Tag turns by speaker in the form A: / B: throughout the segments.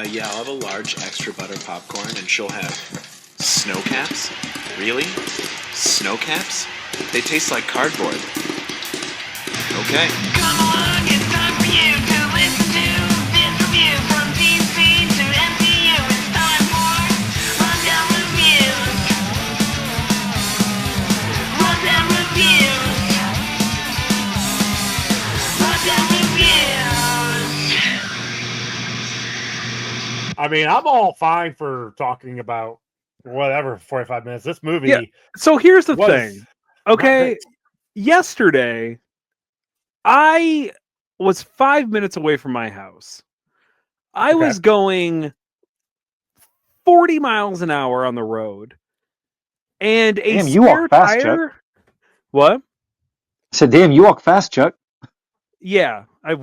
A: Yeah, I'll have a large extra butter popcorn, and she'll have snow caps. Really? Snow caps? They taste like cardboard. Okay.
B: Come along, it's time for you to listen to this review from DC to MCU. It's time for Rundown Reviews. Rundown Reviews. Rundown Reviews.
C: I mean, I'm all fine for talking about whatever 45 minutes. This movie.
D: Yeah. So here's the
C: was
D: thing. Okay.
C: great.
D: Yesterday, I was 5 minutes away from my house. I
C: Okay.
D: was going 40 miles an hour on the road. And a
E: Damn, you
D: spare
E: walk fast,
D: tire. What?
E: I said, damn, you walk fast, Chuck.
D: Yeah, I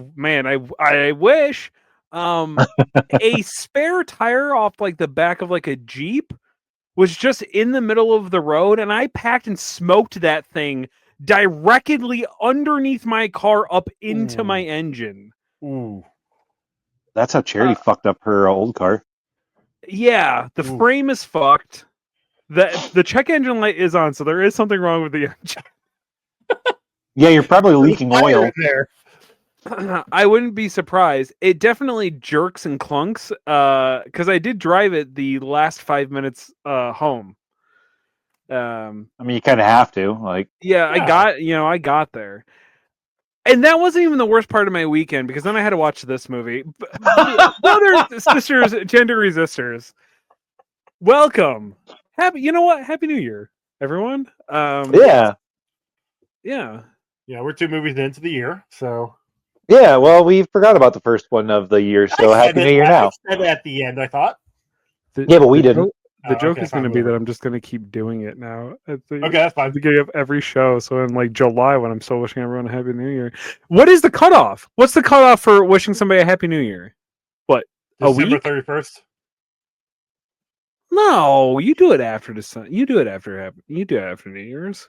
D: wish. A spare tire off like the back of like a Jeep was just in the middle of the road, and I packed and smoked that thing directly underneath my car up into my engine.
C: Ooh.
E: That's how Charity fucked up her old car.
D: Yeah, the
C: Ooh.
D: frame is fucked. The check engine light is on, so there is something wrong with the engine.
E: Yeah, you're probably leaking
C: Fire
E: oil.
C: in there.
D: I wouldn't be surprised. It definitely jerks and clunks because I did drive it the last 5 minutes home.
E: I mean, you kind of have to. Like,
D: Yeah, I got there. And that wasn't even the worst part of my weekend because then I had to watch this movie. Brothers, sisters, gender resistors. Welcome. Happy New Year, everyone.
E: yeah.
D: Yeah.
C: Yeah, we're 2 movies into the year, so.
E: Yeah, well, we forgot about the first one of the year, so
C: I
E: Happy
C: said
E: New Year
C: it-
E: now.
C: I said it at the end, I thought.
E: Yeah, but we didn't.
D: The joke
C: okay,
D: is going to
C: fine,
D: be that
C: whatever.
D: I'm just going to keep doing it now.
C: Okay, that's fine.
D: At the beginning of every show. So in like July, when I'm still wishing everyone a Happy New Year. What is the cutoff? What's the cutoff for wishing somebody a Happy New Year? What?
C: December
D: a week?
C: 31st.
D: No, you do it after the sun. You do it after New Year's.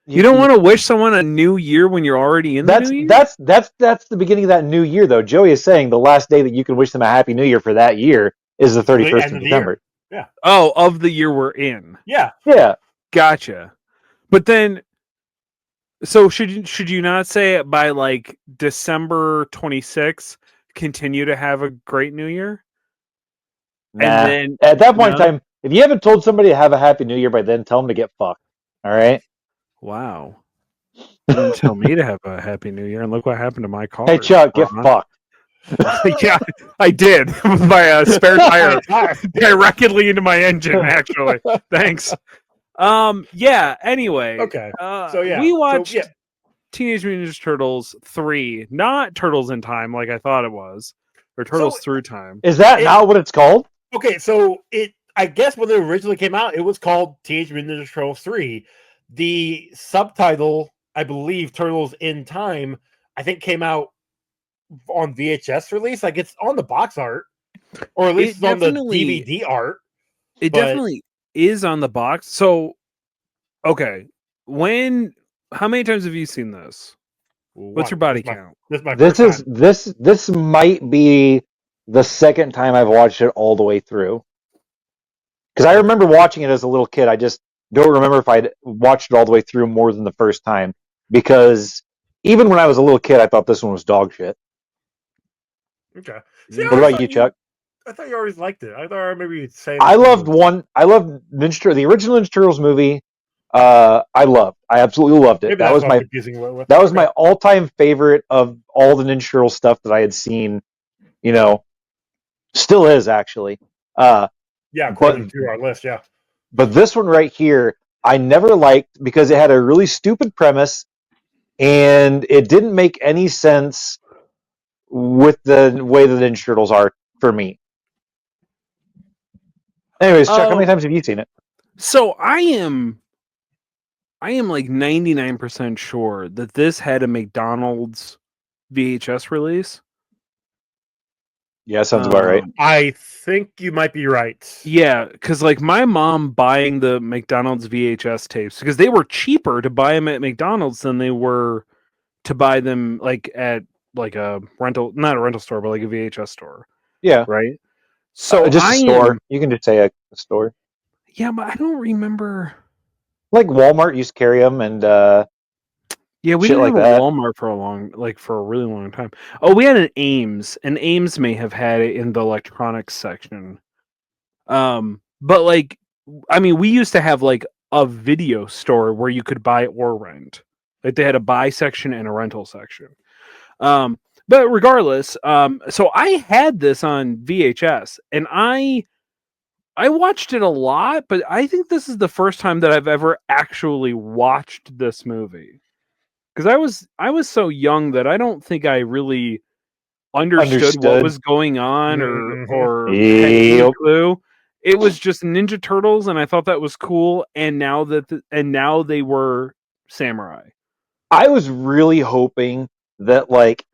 D: You don't want to wish someone a new year when you're already in the new year?
E: That's the beginning of that new year, though. Joey is saying the last day that you can wish them a Happy New Year for that year is the 31st
C: end
E: of
C: of the
E: December.
C: year.
D: Oh, of the year we're in.
C: Yeah.
E: Yeah.
D: Gotcha. But then, so should you not say it by like December 26th, continue to have a great new year?
E: Nah.
D: And then
E: At that point in time, if you haven't told somebody to have a Happy New Year by then, tell them to get fucked. All right?
D: Wow. You didn't tell me to have a Happy New Year, and look what happened to my car.
E: Hey, Chuck, get
D: Ron.
E: fucked.
D: Yeah, I did. By a spare tire directly into my engine, actually. Thanks. Yeah, anyway.
C: Okay.
D: We watched Teenage Mutant Ninja Turtles 3, not Turtles in Time like I thought it was, or Turtles Through Time.
E: Is that not what it's called?
C: Okay, so I guess when it originally came out, it was called Teenage Mutant Ninja Turtles 3. The subtitle, I believe, Turtles in Time, I think came out on VHS release. Like, it's on the box art, or at least it's on the DVD art.
D: It definitely is on the box. So, okay, how many times have you seen this? What's your body count?
E: This might be the second time I've watched it all the way through. Because I remember watching it as a little kid. I just don't remember if I'd watched it all the way through more than the first time. Because even when I was a little kid, I thought this one was dog shit.
C: Okay.
E: What about you, Chuck?
C: I thought you always liked it. I thought maybe you'd say.
E: I loved the original Ninja Turtles movie. I absolutely loved it. That was my all-time favorite of all the Ninja Turtle stuff that I had seen. You know, still is actually.
C: According to our list, yeah.
E: But this one right here, I never liked because it had a really stupid premise, and it didn't make any sense with the way the Ninja Turtles are for me. Anyways, Chuck, how many times have you seen it?
D: So I am like 99% sure that this had a McDonald's VHS release.
E: Yeah, sounds about right.
C: I think you might be right.
D: Yeah, because like my mom buying the McDonald's VHS tapes, because they were cheaper to buy them at McDonald's than they were to buy them like at like a rental, not a rental store, but like a VHS store.
E: Yeah.
D: Right. So
E: Just a
D: I
E: store.
D: am,
E: You can just say a store.
D: yeah, but I don't remember.
E: Like Walmart used to carry them and
D: Yeah, we
E: shit
D: didn't have
E: like
D: a
E: that.
D: Walmart for a really long time. Oh, we had an Ames, and Ames may have had it in the electronics section. But like, I mean, we used to have like a video store where you could buy or rent. Like they had a buy section and a rental section. Um, but regardless, so I had this on VHS, and I watched it a lot, but I think this is the first time that I've ever actually watched this movie. Because I was so young that I don't think I really understood what
E: Understood.
D: was going on
C: Mhm.
D: or had any
E: Yep.
D: clue. It was just Ninja Turtles, and I thought that was cool. And now they were samurai.
E: I was really hoping that like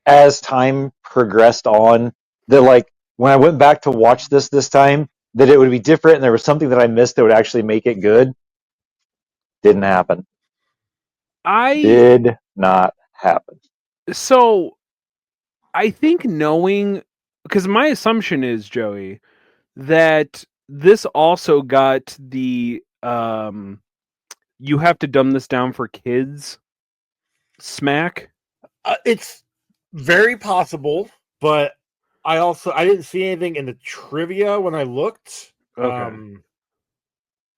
E: as time progressed on, that like when I went back to watch this time, that it would be different and there was something that I missed that would actually make it good. Didn't happen.
D: I
E: Did not happen.
D: so I think knowing, because my assumption is, Joey, that this also got the you have to dumb this down for kids smack.
C: It's very possible, but I didn't see anything in the trivia when I looked.
D: Okay.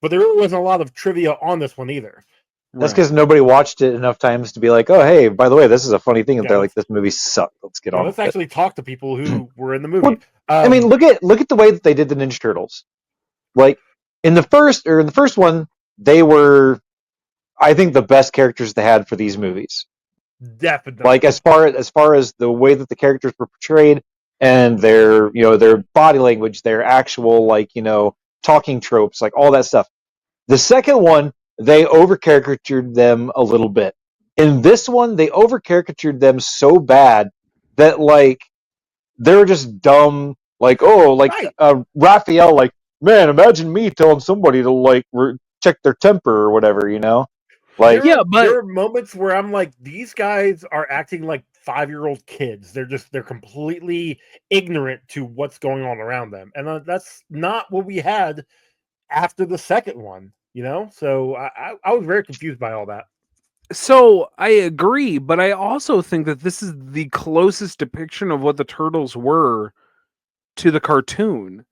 C: But there really wasn't a lot of trivia on this one either.
E: That's
D: Right.
E: because nobody watched it enough times to be like, oh hey, by the way, this is a funny thing that
C: Yeah,
E: they're like, this movie sucked. Let's get on
C: let's
E: with it.
C: actually talk to people who were in the
E: Well,
C: movie.
E: I mean, look at the way that they did the Ninja Turtles. Like in the first one, they were, I think, the best characters they had for these movies.
C: Definitely.
E: Like as far as the way that the characters were portrayed and their body language, their actual talking tropes, like all that stuff. The second one, they over caricatured them a little bit. In this one, they over caricatured them so bad that like they're just dumb. Like, oh, like
C: Right.
E: Raphael, like, man, imagine me telling somebody to like check their temper or whatever, like.
D: Yeah, but
C: there are moments where I'm like, these guys are acting like 5-year-old kids. They're completely ignorant to what's going on around them, and that's not what we had after the second one. So I was very confused by all that.
D: so I agree, but I also think that this is the closest depiction of what the turtles were to the cartoon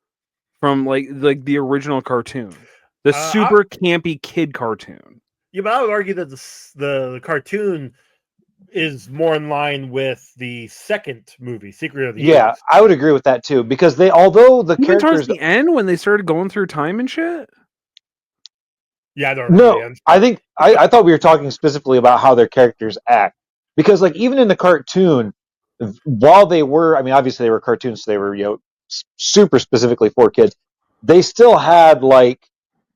D: from like the original cartoon. The
C: I,
D: super campy kid cartoon.
C: yeah, but I would argue that the cartoon is more in line with the second movie, Secret of the
E: Yeah,
C: Ooze.
E: I would agree with that too because although the
D: Even towards
E: characters.
D: the end when they started going through time and shit.
C: Yeah, I don't remember the
E: No,
C: end.
E: I think I thought we were talking specifically about how their characters act because like even in the cartoon, while they were, I mean, obviously they were cartoons, so they were super specifically for kids. They still had like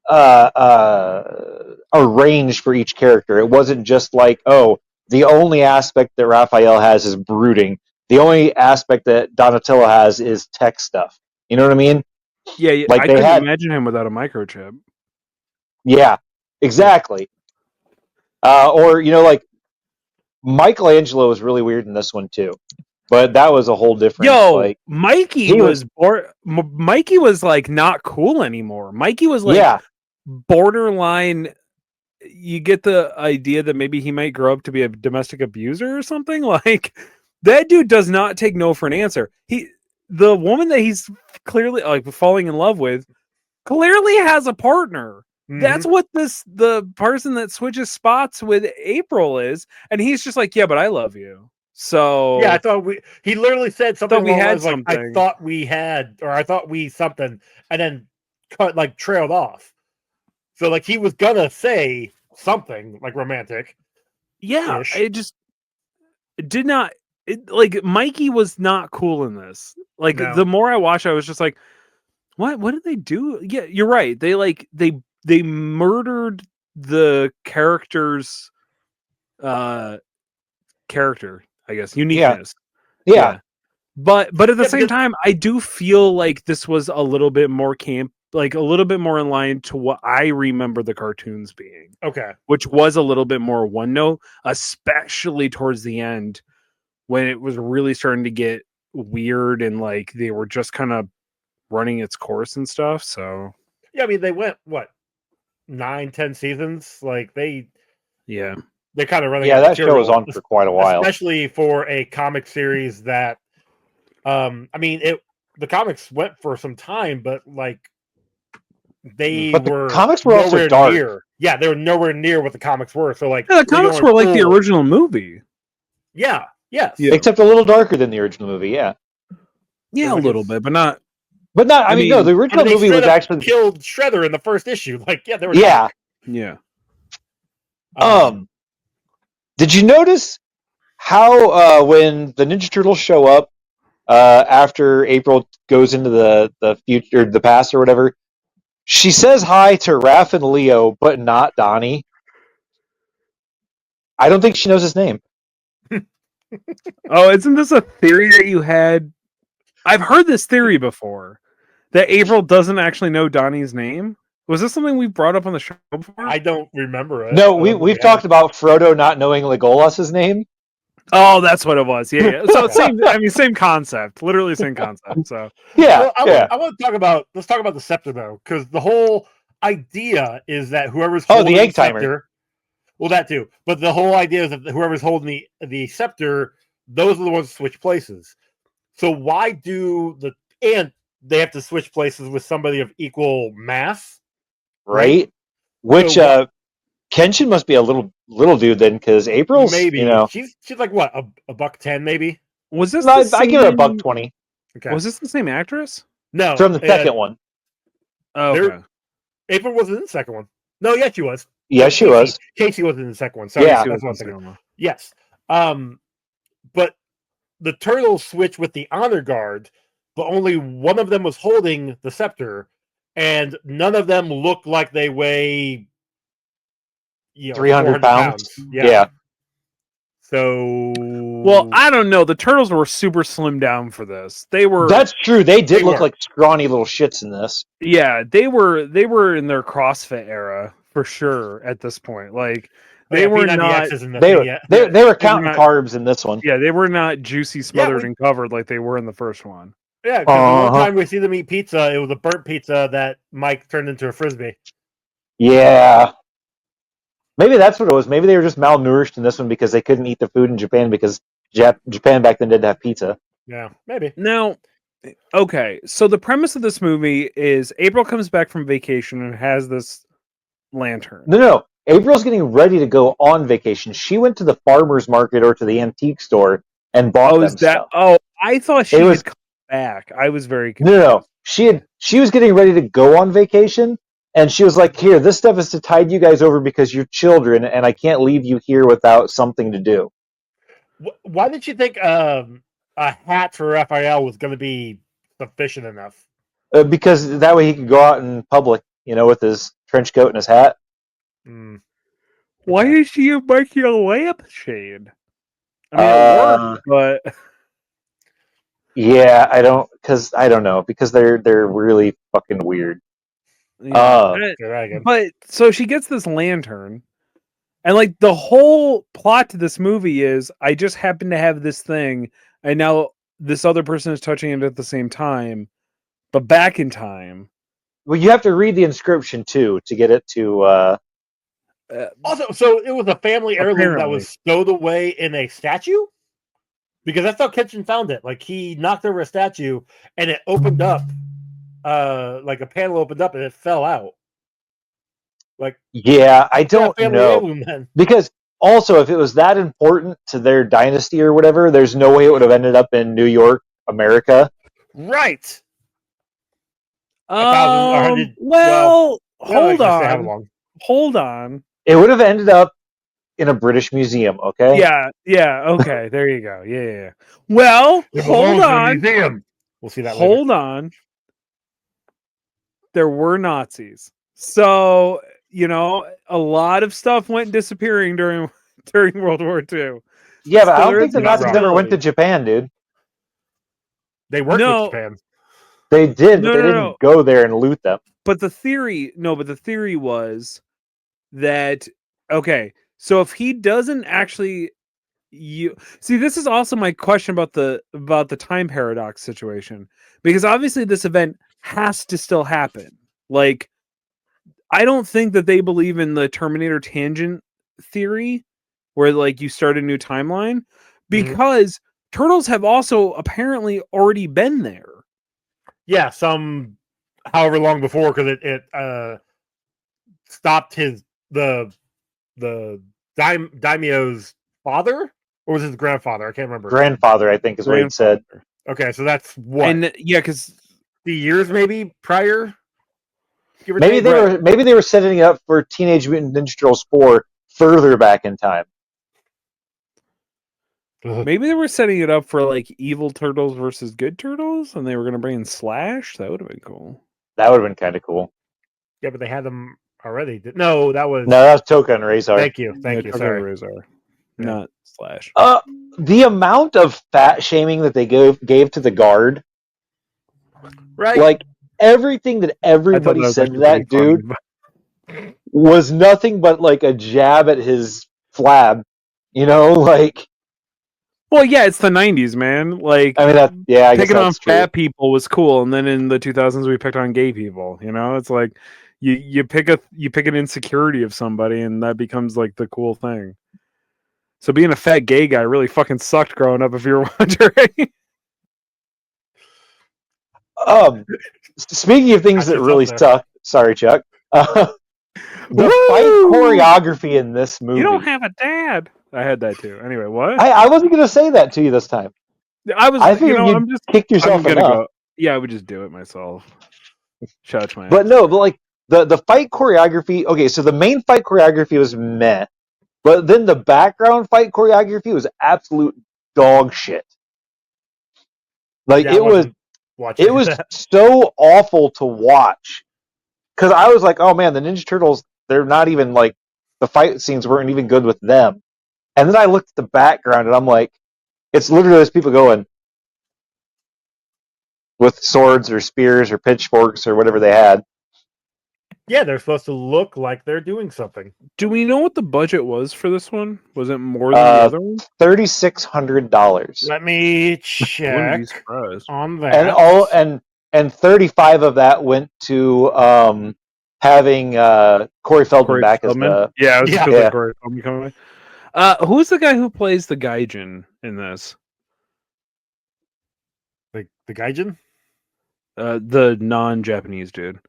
E: a range for each character. It wasn't just like, oh, the only aspect that Raphael has is brooding. The only aspect that Donatello has is tech stuff. You know what I mean?
D: Yeah,
E: Like
D: I
E: they
D: couldn't
E: had,
D: imagine him without a microchip.
E: yeah, exactly. Or like Michelangelo was really weird in this one too, but that was a whole different
D: Yo,
E: like
D: Mikey
E: he was,
D: Mikey was like not cool anymore. Mikey was like
E: yeah.
D: borderline. You get the idea that maybe he might grow up to be a domestic abuser or something. Like that dude does not take no for an answer. The woman that he's clearly like falling in love with clearly has a partner. That's what the person that switches spots with April is, and he's just like, yeah, but I love you.
C: Yeah, I
D: So
C: thought he literally said something
D: thought we
C: along the
D: had
C: lines like, I
D: something.
C: thought we had, or I thought we something, and then trailed off. So like he was gonna say something like romantic
D: Yeah,
C: ish.
D: it just did not. Like Mikey was not cool in this. Like
C: No.
D: the more I watched, I was just like, what did they do? Yeah, you're right. They murdered the character's uh character, I guess,
E: Yeah,
D: uniqueness.
E: yeah.
D: Yeah. But at the
C: Yeah,
D: same
C: because
D: time, I do feel like this was a little bit more camp, like a little bit more in line to what I remember the cartoons being,
C: okay.
D: which was a little bit more one note, especially towards the end when it was really starting to get weird and like they were just kind of running its course and stuff. So
C: Yeah, I mean they went what 9-10 seasons. Like
D: yeah,
C: they're kind of running.
E: Yeah,
C: out of
E: that show was
C: material,
E: on for quite a while.
C: especially for a comic series that. I mean the comics went for some time, but like they
E: But the
C: were
E: comics were also
C: nowhere
E: dark.
C: near. Yeah, they were nowhere near what the comics were. So like
D: yeah, the
C: we're
D: comics
C: going
D: were like the
C: full-
D: original movie.
C: Yeah. Yes.
D: Yeah.
E: Except a little darker than the original movie, yeah.
D: Yeah, a
C: Like
D: little
C: it's-
D: bit, but not.
E: But not, I
D: I
E: mean, no,
D: mean-
E: the
C: I
E: original
C: mean, they
E: movie
C: straight
E: was
C: up
E: actually,
C: killed Shredder in the first issue. Like, yeah, they were
E: yeah.
D: Yeah.
E: Did you notice how when the Ninja Turtles show up after April goes into the future, the past or whatever, she says hi to Raph and Leo, but not Donnie. I don't think she knows his name.
D: Oh, isn't this a theory that you had? I've heard this theory before that April doesn't actually know Donnie's name. Was this something we brought up on the show before?
C: I don't remember it.
E: No,
C: I don't think
E: we've
C: we
E: talked
C: have.
E: about Frodo not knowing Legolas's name.
D: Oh, that's what it was. Yeah, yeah. So same. I mean, same concept. Literally same concept. So
E: Yeah,
C: Well,
E: yeah.
C: I want to talk about. Let's talk about the scepter though, because the whole idea is that whoever's
E: Oh,
C: holding
E: the egg timer.
C: scepter. Well, that too, but the whole idea is that whoever's holding the scepter, those are the ones who switch places. So why do and they have to switch places with somebody of equal mass?
E: Right? Which
C: So
E: Kenshin must be a little dude then, because April's
C: Maybe
E: you know,
C: she's like what a $110 maybe.
D: was this?
E: no,
D: the
E: I give her a
D: same-
E: $120
C: Okay,
D: Was this the same actress?
C: no
E: from the second one.
D: Oh,
C: There-
D: okay.
C: April wasn't in the second one. No, yes, she was.
E: Yes, she
C: Casey-
E: was.
C: Casey was in the second one. Sorry,
E: Yeah.
C: that's what I was thinking. Yes. But the turtles switch with the honor guard, but only one of them was holding the scepter, and none of them look like they weigh
E: 300
C: 400
E: pounds.
C: Yeah.
E: Yeah.
C: So
D: Well, I don't know. The turtles were super slim down for this. They were.
E: That's true. They did
C: They
E: look
C: were.
E: like scrawny little shits in this.
D: Yeah, they were in their CrossFit era for sure at this point. Like they were not.
C: P90X in the
E: They
C: thing
E: were
C: yet.
E: they were counting
D: not-
E: carbs in this one.
D: Yeah, they were not juicy, smothered,
C: we-
D: and covered like they were in the first one.
C: Yeah, because the one
E: Uh-huh.
C: time we see them eat pizza, it was a burnt pizza that Mike turned into a frisbee.
E: Yeah. Maybe that's what it was. Maybe they were just malnourished in this one because they couldn't eat the food in Japan because Japan back then didn't have pizza.
C: Yeah, maybe.
D: Now, okay, so the premise of this movie is April comes back from vacation and has this lantern.
E: No. April's getting ready to go on vacation. She went to the farmer's market or to the antique store and bought
D: Oh,
E: them
D: is that?
E: stuff.
D: Oh, I thought she
E: It was-
D: had come back. I was very confused.
E: No. She was getting ready to go on vacation, and she was like, "Here, this stuff is to tide you guys over because you're children, and I can't leave you here without something to do."
C: Why did you think a hat for Raphael was going to be sufficient enough?
E: Because that way he could go out in public, with his trench coat and his hat.
C: Mm.
D: Why is she making a lampshade? I mean,
E: Uh,
D: it worked, but
E: Yeah, I don't know, because they're really fucking weird.
D: yeah.
C: Dragon.
D: But so she gets this lantern, and like the whole plot to this movie is I just happen to have this thing, and now this other person is touching it at the same time, but back in time.
E: Well, you have to read the inscription too to get it to.
C: Also, so it was a family heirloom that
D: Apparently.
C: was stowed away in a statue? Because that's how Kitchen found it. Like, he knocked over a statue, and it opened up. Like, a panel opened up, and it fell out. Like,
E: Yeah, I
C: yeah,
E: don't
C: family
E: know,
C: heirloom then.
E: because also if it was that important to their dynasty or whatever, there's no way it would have ended up in New York, America.
C: Right! 1,000 or 100
D: Well,
C: Well, I guess they have long.
D: hold on.
E: It would have ended up in a British museum. Okay.
D: Yeah, okay, there you go. Yeah. Well,
C: It
D: hold
C: belongs in a
D: on.
C: museum. We'll see that later.
D: Hold on. There were Nazis. So, a lot of stuff went disappearing during World War II.
E: Yeah, but I
D: So
E: don't
D: there
E: think
D: is
E: the
D: a
E: Nazis ever went to
D: possibility.
E: Japan, dude.
C: They worked
D: No.
C: with Japan.
E: They did,
D: No,
E: but they
D: no,
E: didn't
D: no.
E: go there and loot them.
D: But the theory was that okay, so if he doesn't actually see, this is also my question about the time paradox situation, because obviously this event has to still happen. Like, I don't think that they believe in the Terminator tangent theory, where like you start a new timeline, because Turtles have also apparently already been there.
C: Yeah, some however long before, because it stopped the daimyo's father, or was his grandfather? I can't remember.
E: Grandfather, I think, is what it said.
C: Okay, so that's what,
D: And yeah, because
C: the years maybe prior. Give or
E: Maybe
C: take?
E: they were setting it up for Teenage Mutant Ninja Turtles 4 further back in time.
D: maybe they were setting it up for like evil turtles versus good turtles, and they were going to bring in Slash. That would have been cool.
E: That would have been kind of cool.
C: Yeah, but they had them already. No, that was.
E: No, that was Toka and Razor.
C: Thank you.
D: Yeah,
C: Sorry.
D: Razor,
C: Yeah.
D: not Slash.
E: The amount of fat shaming that they gave to the guard,
C: Right.
E: like everything that everybody said to that dude was nothing but like a jab at his flab. You know, like.
D: Well, yeah, it's the '90s, man. Like,
E: I mean, I guess
D: picking on
E: that's true.
D: fat people was cool, and then in the 2000s we picked on gay people. You know, it's like you pick an insecurity of somebody, and that becomes like the cool thing. So being a fat gay guy really fucking sucked growing up, if you're wondering.
E: Speaking of things that really suck, sorry, Chuck. The fight choreography in this movie.
D: You don't have a dad. I had that too. Anyway, what?
E: I wasn't going to say that to you this time. I figured you'd kick yourself enough.
D: Go. Yeah, I would just do it myself. Shut my.
E: But no, but like the fight choreography. Okay, so the main fight choreography was meh, but then the background fight choreography was absolute dog shit. Like it was so awful to watch, because I was like, oh man, the Ninja Turtles, they're not even like, the fight scenes weren't even good with them. And then I looked at the background and I'm like, it's literally those people going with swords or spears or pitchforks or whatever they had.
C: Yeah, they're supposed to look like they're doing something.
D: Do we know what the budget was for this one? Was it more than the other one?
E: $3,600.
C: Let me check on that.
E: And 35 of that went to having Corey Feldman back as the
D: Corey Feldman coming who's the guy who plays the Gaijin in this?
C: The Gaijin?
D: The non-Japanese dude.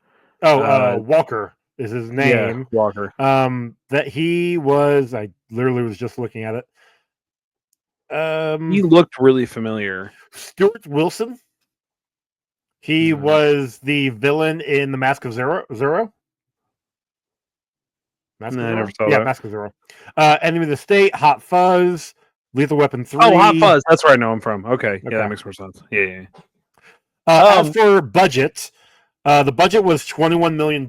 C: Walker is his name.
D: Yeah, Walker.
C: That he was. I literally was just looking at it.
D: He looked really familiar.
C: Stuart Wilson. He was the villain in The Mask of Zorro.
D: I never saw that.
C: Mask of Zorro. Enemy of the State, Hot Fuzz, Lethal Weapon 3.
D: Oh, Hot Fuzz. That's where I know him from. Okay. Yeah, that makes more sense. Yeah.
C: As for budget, the budget was $21 million.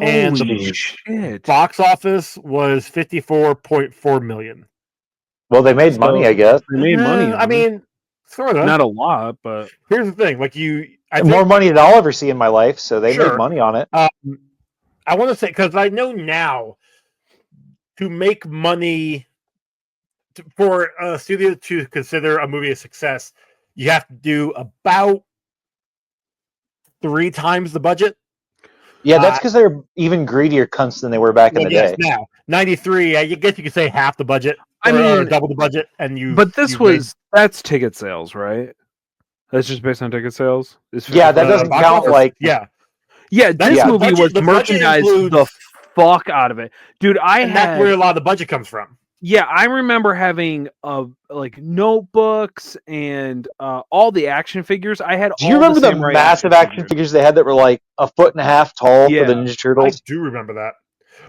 C: And
D: Holy shit.
C: Box office was $54.4 million.
E: Well, they made money, I guess.
D: They made money.
C: I mean, sort of.
D: Not a lot, but
C: here's the thing: like
E: more money than I'll ever see in my life, so they made money on it.
C: I want to say, because I know now, to make money for a studio to consider a movie a success, you have to do about 3 times the budget.
E: Yeah, that's because they're even greedier cunts than they were back in the day.
C: Now, 93, I guess you could say half the budget. Or double the budget, and you.
D: But that's ticket sales, right? That's just based on ticket sales.
E: Yeah, that doesn't count. Like
D: this movie was merchandised the fuck out of it, dude.
C: That's where a lot of the budget comes from.
D: Yeah, I remember having like notebooks and all the action figures. I had.
E: Do you remember the massive action figures they had that were like 1.5 feet tall for the Ninja Turtles?
C: I do remember that.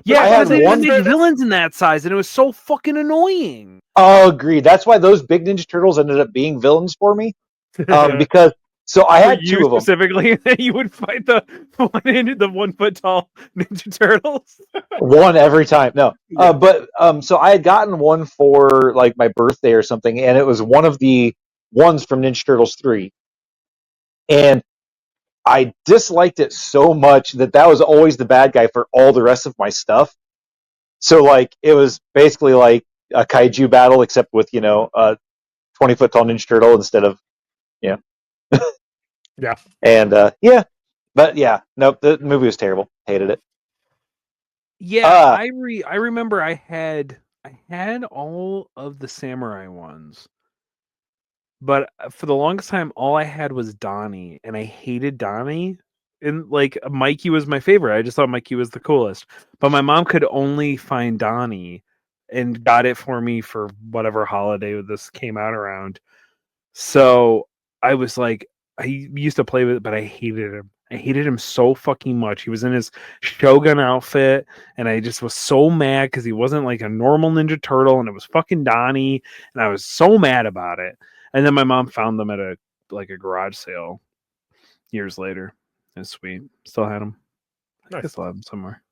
D: Yeah, because they didn't make villains in that size, and it was so fucking annoying.
E: Oh, agreed. That's why those big Ninja Turtles ended up being villains for me. Because I had 2 of them
D: specifically. You would fight the 1 foot tall Ninja Turtles.
E: One every time. No, so I had gotten one for like my birthday or something, and it was one of the ones from Ninja Turtles 3, and I disliked it so much that was always the bad guy for all the rest of my stuff. So like it was basically like a kaiju battle, except with a 20-foot tall Ninja Turtle instead of
C: Yeah.
E: And but yeah, nope, the movie was terrible. Hated it.
D: Yeah,
E: Uh,
D: I remember I had all of the samurai ones, but for the longest time, all I had was Donnie, and I hated Donnie. And like Mikey was my favorite. I just thought Mikey was the coolest. But my mom could only find Donnie, and got it for me for whatever holiday this came out around. So I was like, I used to play with it, but I hated him. I hated him so fucking much. He was in his Shogun outfit, and I just was so mad because he wasn't like a normal Ninja Turtle, and it was fucking Donnie, and I was so mad about it. And then my mom found them at a garage sale years later. It's sweet. Still had them. I
C: Nice.
D: still have them somewhere.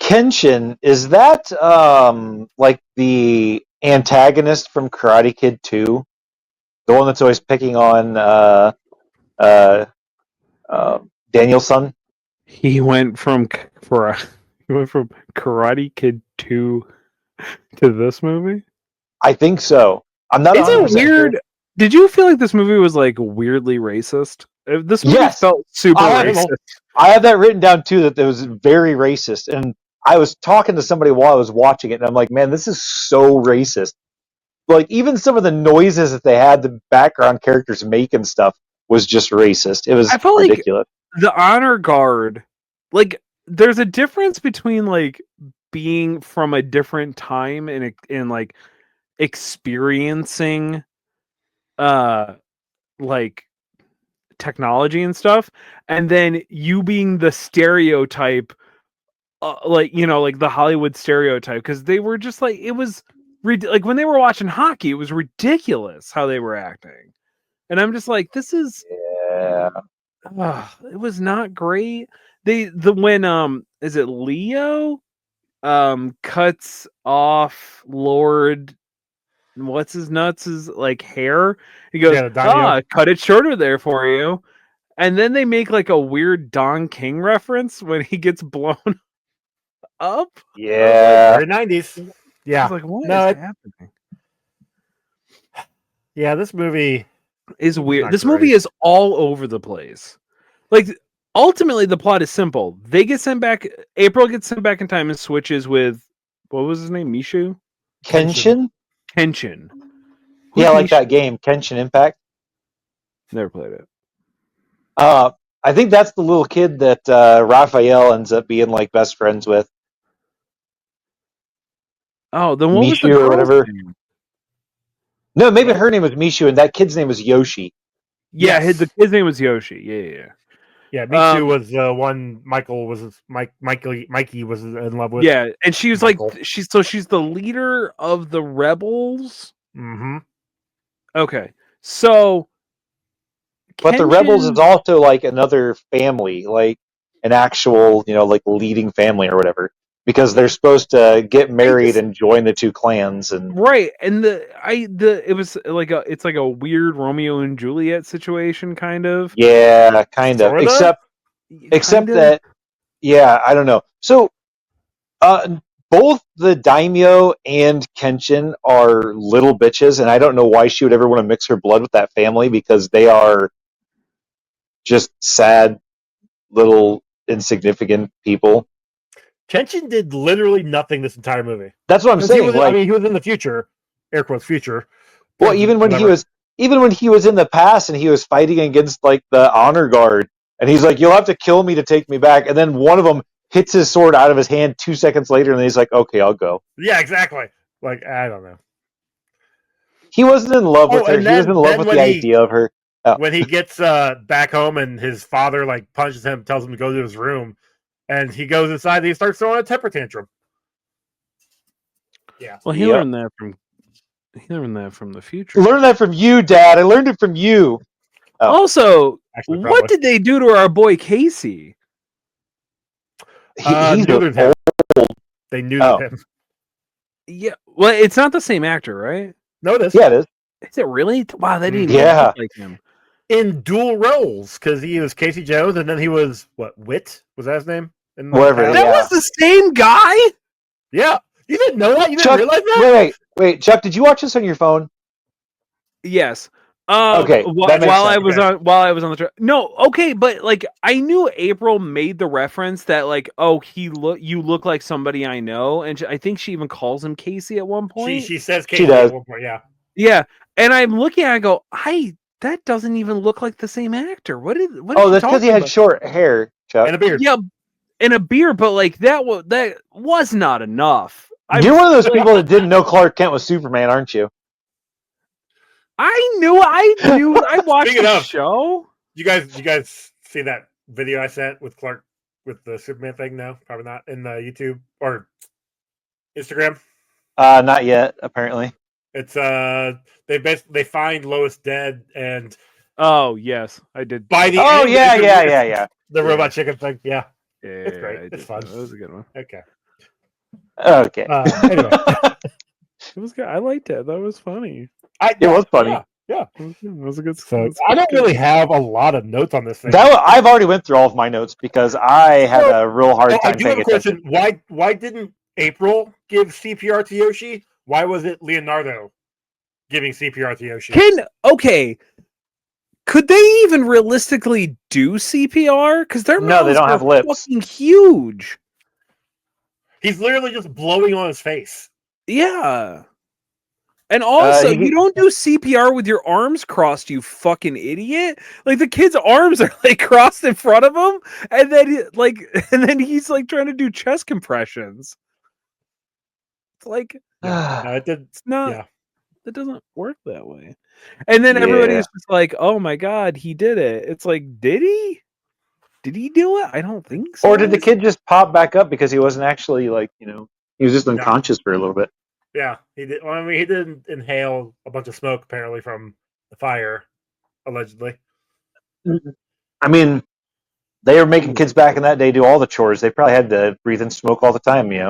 E: Kenshin, is that like the antagonist from Karate Kid 2? The one that's always picking on uh, Daniel's son?
D: He went from he went from Karate Kid 2 to this movie.
E: I think so. I'm not
D: Is
E: 100%
D: it
E: sure.
D: weird? Did you feel like this movie was like weirdly racist? This movie
E: Yes.
D: felt super
E: I have-
D: racist.
E: I have that written down too, that it was very racist. And I was talking to somebody while I was watching it, and I'm like, man, this is so racist. Like, even some of the noises that they had the background characters make and stuff was just racist. It was
D: I felt
E: ridiculous.
D: like the honor guard, like there's a difference between like being from a different time and like experiencing like technology and stuff, and then you being the stereotype, like like the Hollywood stereotype, because they were just like, it was like when they were watching hockey, it was ridiculous how they were acting, and I'm just like, this is
E: Yeah.
D: it was not great. When is it Leo cuts off Lord what's his nuts is like hair, he goes,
C: Yeah, Daimyo.
D: cut it shorter there for you. And then they make like a weird Don King reference when he gets blown up.
E: Yeah.
C: Very 90s.
D: I
C: Yeah.
D: was like, what is
C: No,
D: happening?
C: Yeah, this movie
D: Is weird.
C: not
D: This
C: great.
D: movie is all over the place. Like, ultimately, the plot is simple. They get sent back. April gets sent back in time and switches with, what was his name? Mishu?
E: Kenshin?
D: Kenshin.
E: Yeah, I like
D: Mishu?
E: that game, Kenshin Impact.
D: Never played it.
E: I think that's the little kid that Raphael ends up being like best friends with.
D: Oh, then what was the
E: Mishu or
D: girl's
E: whatever.
D: name?
E: No, maybe her name was Mishu, and that kid's name was Yoshi.
D: Yeah,
C: Yes.
D: his name was Yoshi. Yeah.
C: Yeah, Michu was the one Michael was Mikey was in love with.
D: Yeah, and she was
C: Michael.
D: like, she's the leader of the rebels.
C: Mm-hmm.
D: Okay, so
E: But the Rebels is
D: Kenshin-
E: also like another family, like an actual, like leading family or whatever, because they're supposed to get married and join the two clans. And
D: right, and it was like it's like a weird Romeo and Juliet situation, kind of.
E: yeah, kind of.
C: Sorta?
E: Except
D: Kind of.
E: that, yeah, I don't know. So, both the daimyo and Kenshin are little bitches, and I don't know why she would ever want to mix her blood with that family, because they are just sad, little, insignificant people.
C: Kenshin did literally nothing this entire movie.
E: That's what I'm
C: He
E: saying.
C: was,
E: Like,
C: he was in the future, air quotes future.
E: well, even when he
C: Whatever.
E: was in the past and he was fighting against like the honor guard, and he's like, "You'll have to kill me to take me back," and then one of them hits his sword out of his hand 2 seconds later, and he's like, "Okay, I'll go."
C: Yeah, exactly. Like, I don't know.
E: He wasn't in love with
C: Oh,
E: her.
C: and
E: He was
C: then-
E: in love
C: then
E: with
C: when
E: the
C: he-
E: idea of her. Oh.
C: When he gets back home and his father like punches him, tells him to go to his room, and he goes inside and he starts throwing a temper tantrum. Yeah.
D: Well, he
E: Yep.
D: learned that from the future.
E: Learn that from you, Dad. I learned it from you. Oh.
D: Also,
C: Actually,
D: what
C: probably.
D: did they do to our boy Casey?
E: He's
C: neutered him. They neutered
E: Oh.
C: him.
D: Yeah, well, it's not the same actor, right?
C: No, this
E: yeah, it is.
D: Is it really? Wow, that didn't
E: Yeah.
D: even look like him.
C: in dual roles because he was Casey Jones and then he was Wit? Was that his name? In the
E: Whatever,
C: past?
D: That
E: Yeah.
D: was the same guy.
C: Yeah. You didn't know that? You didn't
E: Chuck,
C: realize that?
E: wait, Chuck, did you watch this on your phone?
D: Yes.
E: Okay, that makes
D: while I
E: sense.
D: was on the no, okay, but like I knew April made the reference that like, oh, you look like somebody I know, and I think she even calls him Casey at one point.
C: She says
E: She
C: Casey
E: does.
C: at one point, yeah.
D: Yeah, and I'm looking at it, I go, that doesn't even look like the same actor. What is
E: Oh,
D: she
E: that's because he
D: talking
E: had
D: about?
E: short hair, Chuck.
C: And a beard.
D: Yeah, and a beard, but like that was not enough.
E: You're one of those people that didn't know Clark Kent was Superman, aren't you?
D: I knew I watched
C: Speaking
D: the
C: of-
D: show.
C: You guys see that video I sent with Clark with the Superman thing? No, probably not in the YouTube or Instagram.
E: Not yet, apparently.
C: It's they find Lois dead, and
D: Oh yes, I did.
C: by the
E: Oh
C: end,
E: yeah.
C: the robot chicken thing. Yeah,
D: Yeah,
C: it's great.
D: I
C: It's
D: did.
C: fun.
D: That was a good one.
C: Okay.
E: Okay.
C: Anyway,
D: It was good. I liked it. That was funny.
E: It was funny.
C: Yeah.
D: It was a good.
C: So I don't really have a lot of notes on this thing.
E: I've already went through all of my notes because I had a real hard
C: I
E: time
C: do have
E: paying
C: a question.
E: attention.
C: Why didn't April give CPR to Yoshi? Why was it Leonardo giving CPR to Yoshi?
D: Could they even realistically do CPR? Because their
E: No, they
D: mouths
E: don't have
D: are
E: lips.
D: fucking huge.
C: He's literally just blowing on his face.
D: Yeah. And also,
E: he-
D: you don't do CPR with your arms crossed, you fucking idiot. Like the kid's arms are like crossed in front of him, and then he's like trying to do chest compressions. It's like
C: No, it did.
D: it's not.
C: Yeah.
D: It doesn't work that way. And then everybody
E: Yeah.
D: is just like, "Oh my god, he did it!" It's like, did he? Did he do it? I don't think so.
E: Or did the kid just pop back up because he wasn't actually he was just unconscious for a little bit?
C: Yeah, he did. Well, I mean, he did inhale a bunch of smoke apparently from the fire, allegedly.
E: I mean, they were making kids back in that day do all the chores. They probably had to breathe in smoke all the time,
C: Good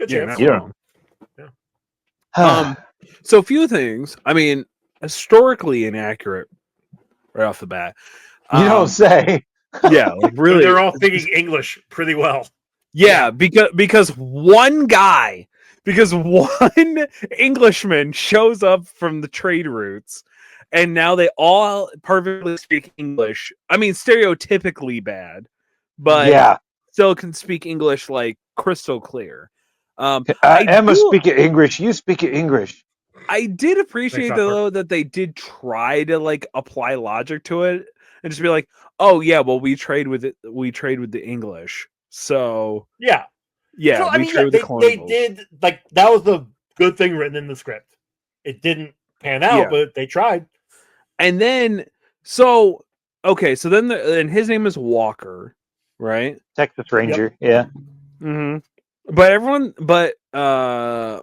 D: Yeah,
C: chance.
D: not
E: Yeah.
D: wrong. So a few things. I mean, historically inaccurate right off the bat.
E: You don't say.
D: Yeah, like
C: Really,
D: really.
C: they're all speaking English pretty well.
D: Yeah, because one Englishman shows up from the trade routes, and now they all perfectly speak English. I mean, stereotypically bad, but
E: Yeah.
D: still can speak English like crystal clear.
E: Emma
D: do-
E: speak English. You speak English.
D: I did appreciate
C: Thanks, Upper.
D: though that they did try to like apply logic to it and just be like, "Oh yeah, well we trade with it. We trade with the English." So
C: Yeah.
D: yeah,
C: So, I
D: we
C: mean,
D: trade with the
C: they
D: colonials.
C: did like that was the good thing written in the script. It didn't pan out,
D: Yeah.
C: but they tried.
D: And then so then his name is Walker, right?
E: Texas Ranger. Yeah.
D: Mm-hmm. But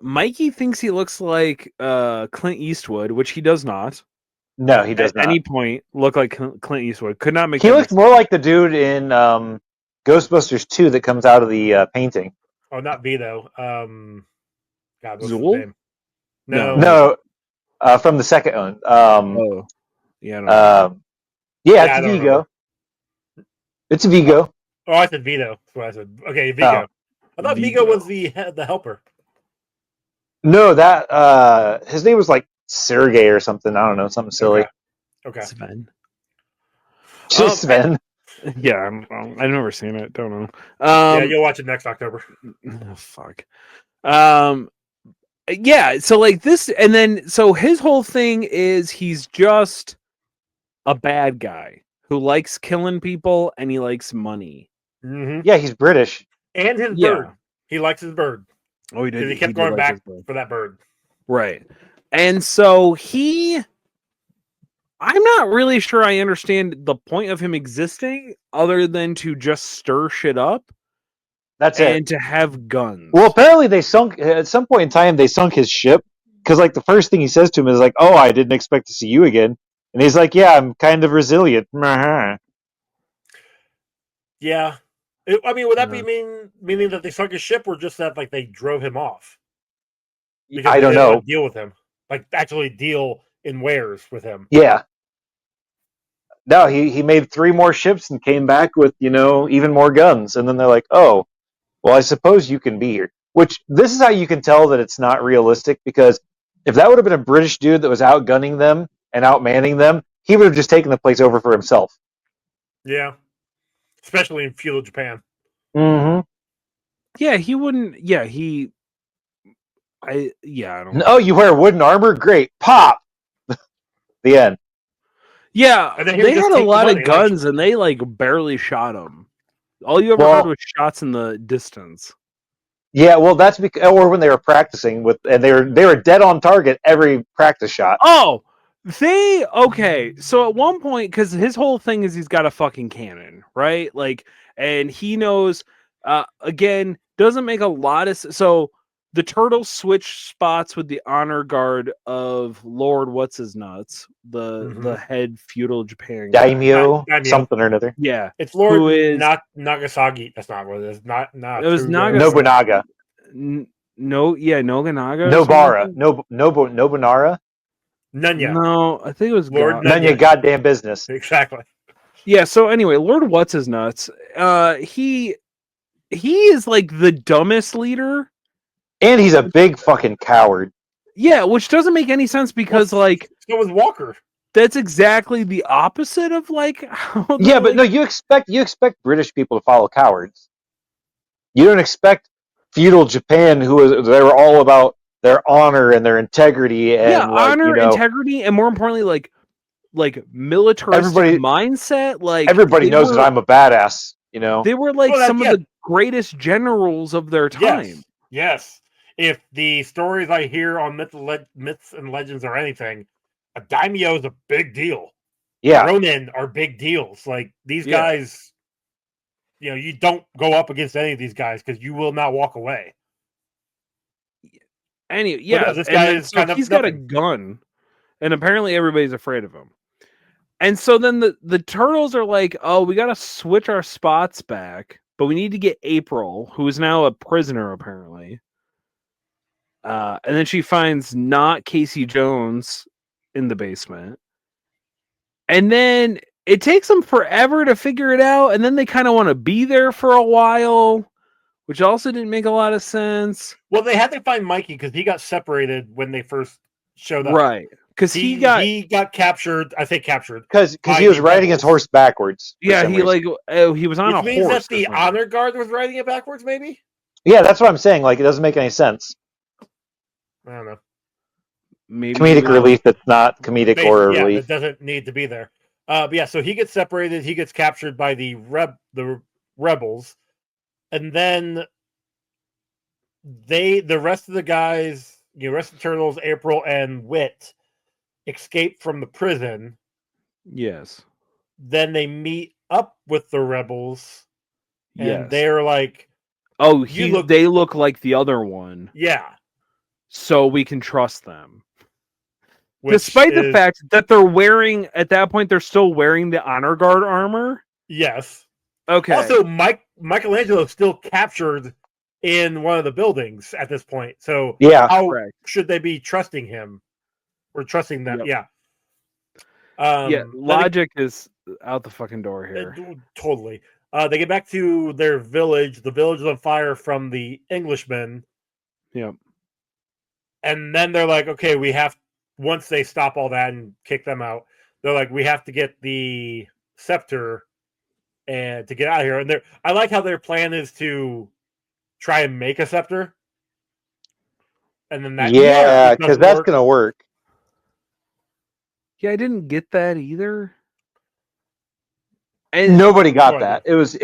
D: Mikey thinks he looks like Clint Eastwood, which he does not.
E: No, he does
D: At
E: not.
D: any point look like Clint Eastwood. Could not make
E: He
D: that
E: looks more like the dude in Ghostbusters 2 that comes out of the painting.
C: Oh, not Vito. God, what's his
D: Zool?
C: name? No.
E: No, from the second one.
D: Oh, yeah. I don't know.
E: Yeah,
C: Yeah, I
E: it's
C: don't
E: Vigo.
C: remember.
E: It's Vigo.
C: Oh, I said Vito. That's what I said. Okay, Vigo. I thought Vigo was the helper.
E: No, that his name was like Sergey or something. I don't know, something silly.
C: Okay.
D: Sven.
E: Just Sven.
D: Yeah, I've never seen it. Don't know.
C: Yeah, you'll watch it next October.
D: Oh, fuck. Yeah. So like this, and then so his whole thing is he's just a bad guy who likes killing people and he likes money.
C: Mm-hmm.
E: Yeah, he's British.
C: And his
D: Yeah.
C: bird. He likes his bird.
D: Oh, he did.
C: Because he kept
D: did
C: going
D: like
C: back
D: his bird.
C: for that bird.
D: Right. And so I'm not really sure I understand the point of him existing other than to just stir shit up
E: That's
D: and
E: it.
D: to have guns.
E: Well, apparently they sunk at some point in time. They sunk his ship because, like, the first thing he says to him is like, "Oh, I didn't expect to see you again," and he's like, "Yeah, I'm kind of resilient."
C: Yeah. I mean, would that be meaning that they sunk his ship or just that like they drove him off? Because
E: I
C: they
E: don't
C: didn't want
E: know.
C: to deal with him. Like actually deal in wares with him.
E: Yeah. No, he made 3 more ships and came back with, even more guns. And then they're like, "Oh, well, I suppose you can be here." Which, this is how you can tell that it's not realistic, because If that would have been a British dude that was outgunning them and outmanning them, he would have just taken the place over for himself.
C: Yeah. Especially in feudal Japan.
E: Mm-hmm.
D: Yeah, he wouldn't. Yeah, he. I don't.
E: Oh, you wear wooden armor? Great. Pop. The end.
D: Yeah,
C: And then he
D: they
C: would just
D: had a
C: take the
D: lot
C: money,
D: of
C: like-
D: guns, and they like barely shot him. All you ever
E: Well-
D: heard was shots in the distance.
E: Yeah, well, that's because, or when they were practicing with, and they were dead on target every practice shot.
D: Oh, okay. So at one point, because his whole thing is he's got a fucking cannon, right? Like, and he knows. Again, doesn't make a lot of so. The turtles switch spots with the honor guard of Lord What's His Nuts, the head feudal Japan guy.
E: Daimyo,
C: Daimyo.
E: something or another.
D: Yeah,
C: It's Lord
D: Who is-
C: Nagasaki. That's not what it is. Not
D: It was Naga-
E: Nobunaga.
D: Noganaga. or
E: Nobara.
D: something?
E: Nobunara.
C: Nunya.
D: No, I think it was
C: Lord
D: God.
C: Nunya.
E: None of your goddamn business.
C: Exactly.
D: Yeah. So anyway, Lord What's His Nuts. He is like the dumbest leader.
E: And he's a big fucking coward.
D: Yeah, which doesn't make any sense because like
C: So was Walker.
D: that's exactly the opposite of like how
E: Yeah,
D: the,
E: but no, you expect British people to follow cowards. You don't expect feudal Japan, they were all about their honor and their integrity and
D: yeah,
E: like,
D: honor,
E: you know,
D: integrity, and more importantly, like militaristic
E: Everybody-
D: mindset. Like
E: everybody
D: they
E: knows
D: were,
E: that I'm a badass. You know,
D: They were like
C: Well,
D: some of the greatest generals of their time.
C: Yes. Yes. If the stories I hear on myths and legends or anything, a daimyo is a big deal.
E: yeah.
C: Ronin are big deals. Like these
D: Yeah.
C: guys, you don't go up against any of these guys because you will not walk away.
D: Anyway, yeah,
C: this
D: and
C: guy
D: then-
C: is
D: so
C: kind of
D: he's got a
C: nothing.
D: gun, and apparently everybody's afraid of him. And so then the turtles are like, "Oh, we got to switch our spots back, but we need to get April, who is now a prisoner apparently." And then she finds not Casey Jones in the basement, and then it takes them forever to figure it out. And then they kind of want to be there for a while, which also didn't make a lot of sense.
C: Well, they had to find Mikey because he got separated when they first showed up.
D: Right. Because he got
C: captured. I say captured.
E: Because
C: by
E: he was
C: the
E: riding his
C: rebels.
E: horse backwards. for
D: yeah,
E: some
D: he
E: reason.
D: he was on
C: Which
D: a
C: means
D: horse.
C: that the
D: or something.
C: honor guard was riding it backwards, maybe?
E: Yeah, that's what I'm saying. Like, it doesn't make any sense.
C: I don't know.
D: Maybe
E: Comedic relief that's not comedic or
C: Yeah,
E: relief.
C: that doesn't need to be there. But yeah, so he gets separated. He gets captured by the rebels, and then the rest of the guys, rest of the turtles, April and Wit, escape from the prison.
D: Yes.
C: Then they meet up with the rebels, and
D: Yes.
C: they're like,
D: Oh,
C: You
D: they look like the other one,
C: yeah.
D: so we can trust them.
C: which
D: Despite the
C: is-
D: fact that they're wearing, at that point, they're still wearing the honor guard armor.
C: yes.
D: Okay.
C: Also, Michelangelo is still captured in one of the buildings at this point. So
E: Yeah.
C: how
D: Correct.
C: should they be trusting him or trusting them?
D: Yep.
C: Yeah.
D: Yeah,
C: then
D: logic is out the fucking door here.
C: totally. They get back to their village. The village is on fire from the Englishmen.
D: Yep.
C: And then they're like, okay, once they stop all that and kick them out, they're like, we have to get the scepter and to get out of here. And I like how their plan is to try and make a scepter. And then that
E: Yeah,
C: doesn't
E: because that's
C: work.
E: going to work.
D: Yeah, I didn't get that either. And
E: Nobody got
C: No
E: that. It was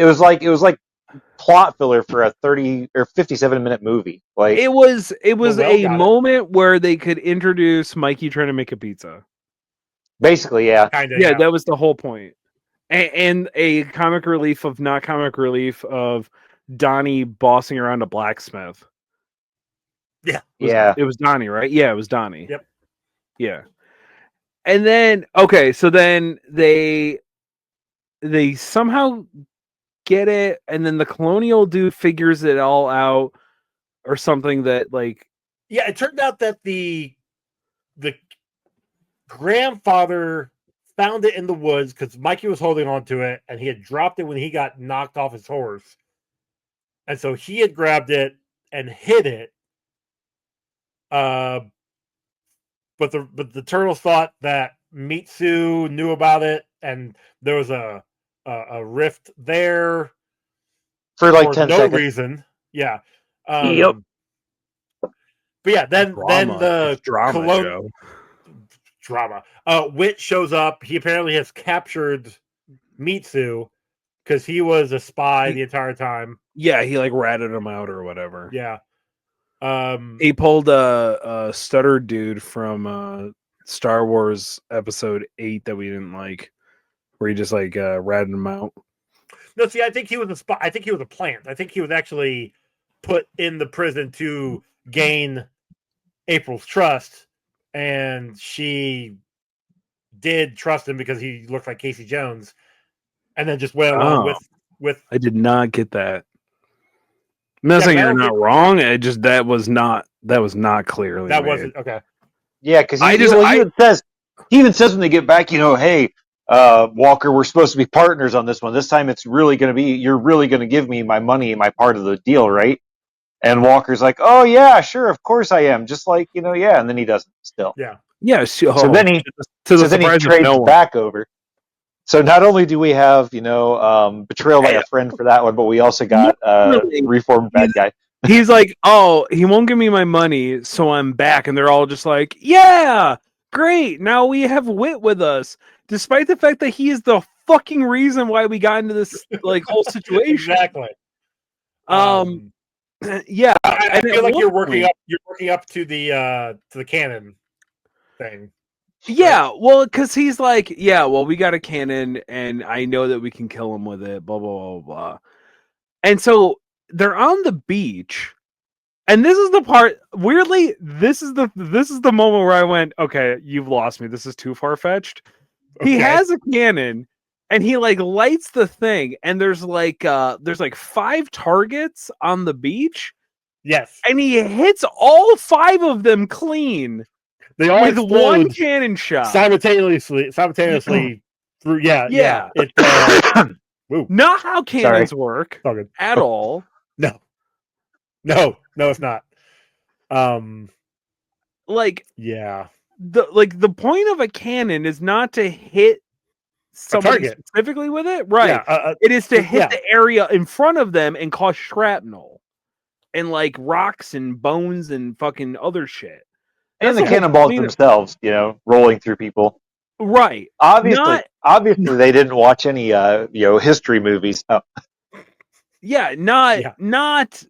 E: like plot filler for a 30 or 57-minute movie. Like,
D: it was
C: Well,
D: a
C: got it.
D: moment where they could introduce Mikey trying to make a pizza.
E: basically, yeah.
C: Kind of.
D: Yeah, that was the whole point. And a comic relief of not comic relief of Donnie bossing around a blacksmith.
E: Yeah.
D: It was Donnie, right? Yeah, it was Donnie.
C: Yep.
D: Yeah. And then so then they somehow get it, and then the colonial dude figures it all out or something that like
C: Yeah, it turned out that the grandfather found it in the woods because Mikey was holding on to it and he had dropped it when he got knocked off his horse. And so he had grabbed it and hid it but the turtles thought that Mitsu knew about it, and there was a rift there
E: For like
C: for
E: 10
C: no
E: seconds.
C: reason. Yeah.
E: Yep.
C: But yeah, then the
D: It's drama,
C: Cologne
D: Joe.
C: drama. Wit shows up. He apparently has captured Mitsu because he was a spy the entire time.
D: Yeah, he like ratted him out or whatever.
C: Yeah.
D: He pulled a stutter dude from Star Wars Episode 8 that we didn't like, where he just like ratted him out.
C: No, see, I think he was a spy. I think he was a plant. I think he was actually put in the prison to gain April's trust, and she did trust him because he looked like Casey Jones, and then just went along with.
D: I did not get that. I'm not
C: Yeah,
D: saying
C: but I
D: you're
C: don't
D: not
C: think-
D: wrong. It just that was not clearly
C: That
D: made.
C: wasn't okay.
E: Yeah, because
D: I
E: he
D: just- I-
E: even says when they get back, hey, Walker, we're supposed to be partners on this one. This time it's really going to be, you're really going to give me my money, my part of the deal, right? And Walker's like, oh yeah, sure, of course I am. Just like, yeah, and then he doesn't still.
C: Yeah.
D: Yeah.
E: So then he
D: to the
E: so then he
D: surprise of
E: trades
D: no one.
E: back over. So not only do we have, betrayal by a friend for that one, but we also got
D: Really?
E: reformed bad guy.
D: He's like, oh, he won't give me my money, so I'm back. And they're all just like, yeah, great. Now we have Wit with us, despite the fact that he is the fucking reason why we got into this like whole situation.
C: Exactly.
D: Yeah.
C: I
D: and
C: feel
D: at
C: like
D: one
C: you're working
D: point-
C: up. You're working up to the canon thing.
D: Yeah, well, because he's like, yeah, well, we got a cannon, and I know that we can kill him with it, blah, blah, blah, blah. And so they're on the beach, and this is the part, weirdly, this is the moment where I went, okay, you've lost me. This is too far-fetched. He
C: Okay.
D: has a cannon, and he, like, lights the thing, and there's, like, 5 targets on the beach,
C: Yes.
D: and he hits all 5 of them clean
C: They all
D: with one
C: explode
D: cannon shot.
C: simultaneously through. Yeah.
D: Yeah.
C: It, woo.
D: Not how cannons work
C: All good.
D: at all.
C: No, it's not.
D: Like
C: Yeah.
D: the point of a cannon is not to hit somebody
C: target.
D: specifically with it, right?
C: Yeah.
D: It is to hit
C: yeah.
D: the area in front of them and cause shrapnel and like rocks and bones and fucking other shit.
E: And the
D: That's whole
E: cannonballs
D: point of-
E: themselves, rolling through people.
D: right?
E: Obviously they didn't watch any history movies. Oh,
D: Not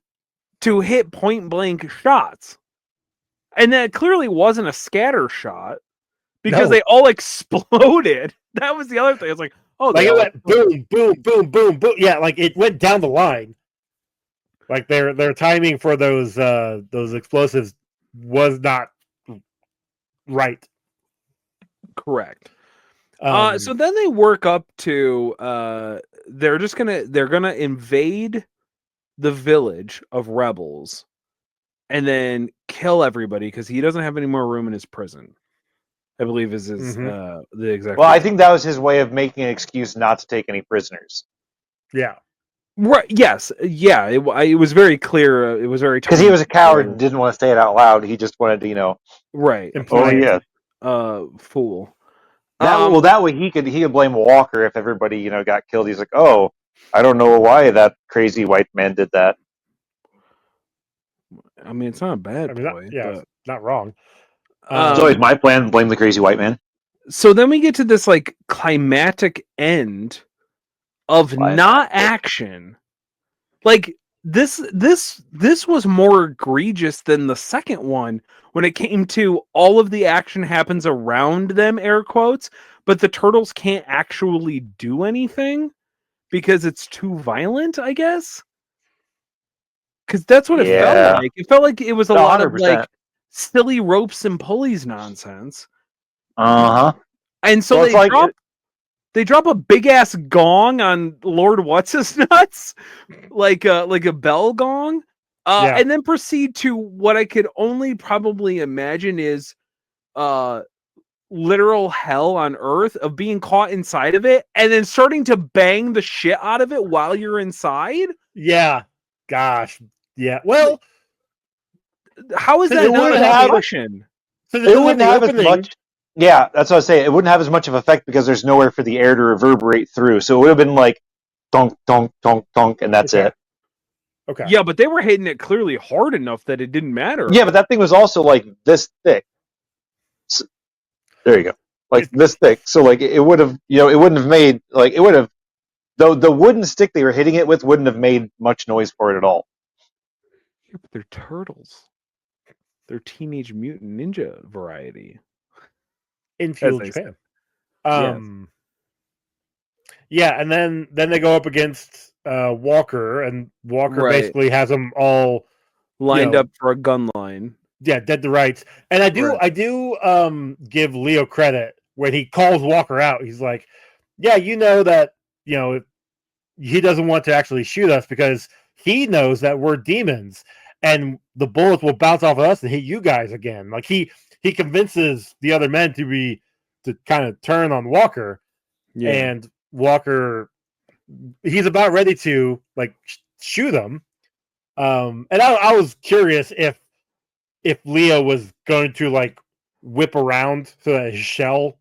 D: to hit point blank shots. And that clearly wasn't a scatter shot because
C: No.
D: they all exploded. That was the other thing. It's like, oh,
C: Like
D: they
C: it
D: all
C: went boom, boom, boom, boom, boom. Yeah, like it went down the line. Like their timing for those explosives was not right.
D: correct.
C: Um,
D: So then they work up to they're gonna invade the village of rebels and then kill everybody because he doesn't have any more room in his prison. I believe is his the exact.
E: well, I
D: word.
E: think that was his way of making an excuse not to take any prisoners.
C: yeah.
D: Right. Yes. Yeah. It was very clear. It was very
E: Because he was a coward and didn't want to say it out loud. He just wanted to,
D: right.
C: Imply it.
D: Fool.
E: That way he could blame Walker if everybody, got killed. He's like, oh, I don't know why that crazy white man did that.
D: I mean, it's not a bad point.
C: It's not wrong.
E: It's always my plan, blame the crazy white man.
D: So then we get to this like climatic end of not action. Like this was more egregious than the second one when it came to all of the action happens around them, air quotes, but the turtles can't actually do anything because it's too violent, I guess. Because that's what it felt like. It felt like it was a lot of
E: 100%.
D: like silly ropes and pulleys nonsense.
E: Uh-huh.
D: And so they drop a big ass gong on Lord What's His Nuts, like a bell gong, and then proceed to what I could only probably imagine is literal hell on Earth of being caught inside of it and then starting to bang the shit out of it while you're inside.
C: Yeah. Gosh. Yeah. Well,
D: how is that not a question?
C: So
E: It wouldn't have as much. Yeah, that's what I was saying. It wouldn't have as much of effect because there's nowhere for the air to reverberate through. So it would have been like donk, donk, donk, donk, and that's it.
C: Okay.
D: Yeah, but they were hitting it clearly hard enough that it didn't matter.
E: Yeah, but that thing was also like this thick. So, there you go. Like this thick. So like it would have, it wouldn't have made like it would have. Though the wooden stick they were hitting it with wouldn't have made much noise for it at all.
D: Yeah, but they're turtles. They're Teenage Mutant Ninja variety.
C: In Feudal
D: they
C: Japan.
D: Yes.
C: Yeah, and then they go up against Walker, and Walker
D: Right.
C: basically has them all
D: Lined up for a gun line.
C: Yeah, dead to rights. And I do give Leo credit when he calls Walker out. He's like, yeah, you know that, he doesn't want to actually shoot us because he knows that we're demons and the bullets will bounce off of us and hit you guys again. Like he convinces the other men to kind of turn on Walker.
D: Yeah.
C: And Walker, he's about ready to like shoot him. And I was curious if Leo was going to like whip around so that his shell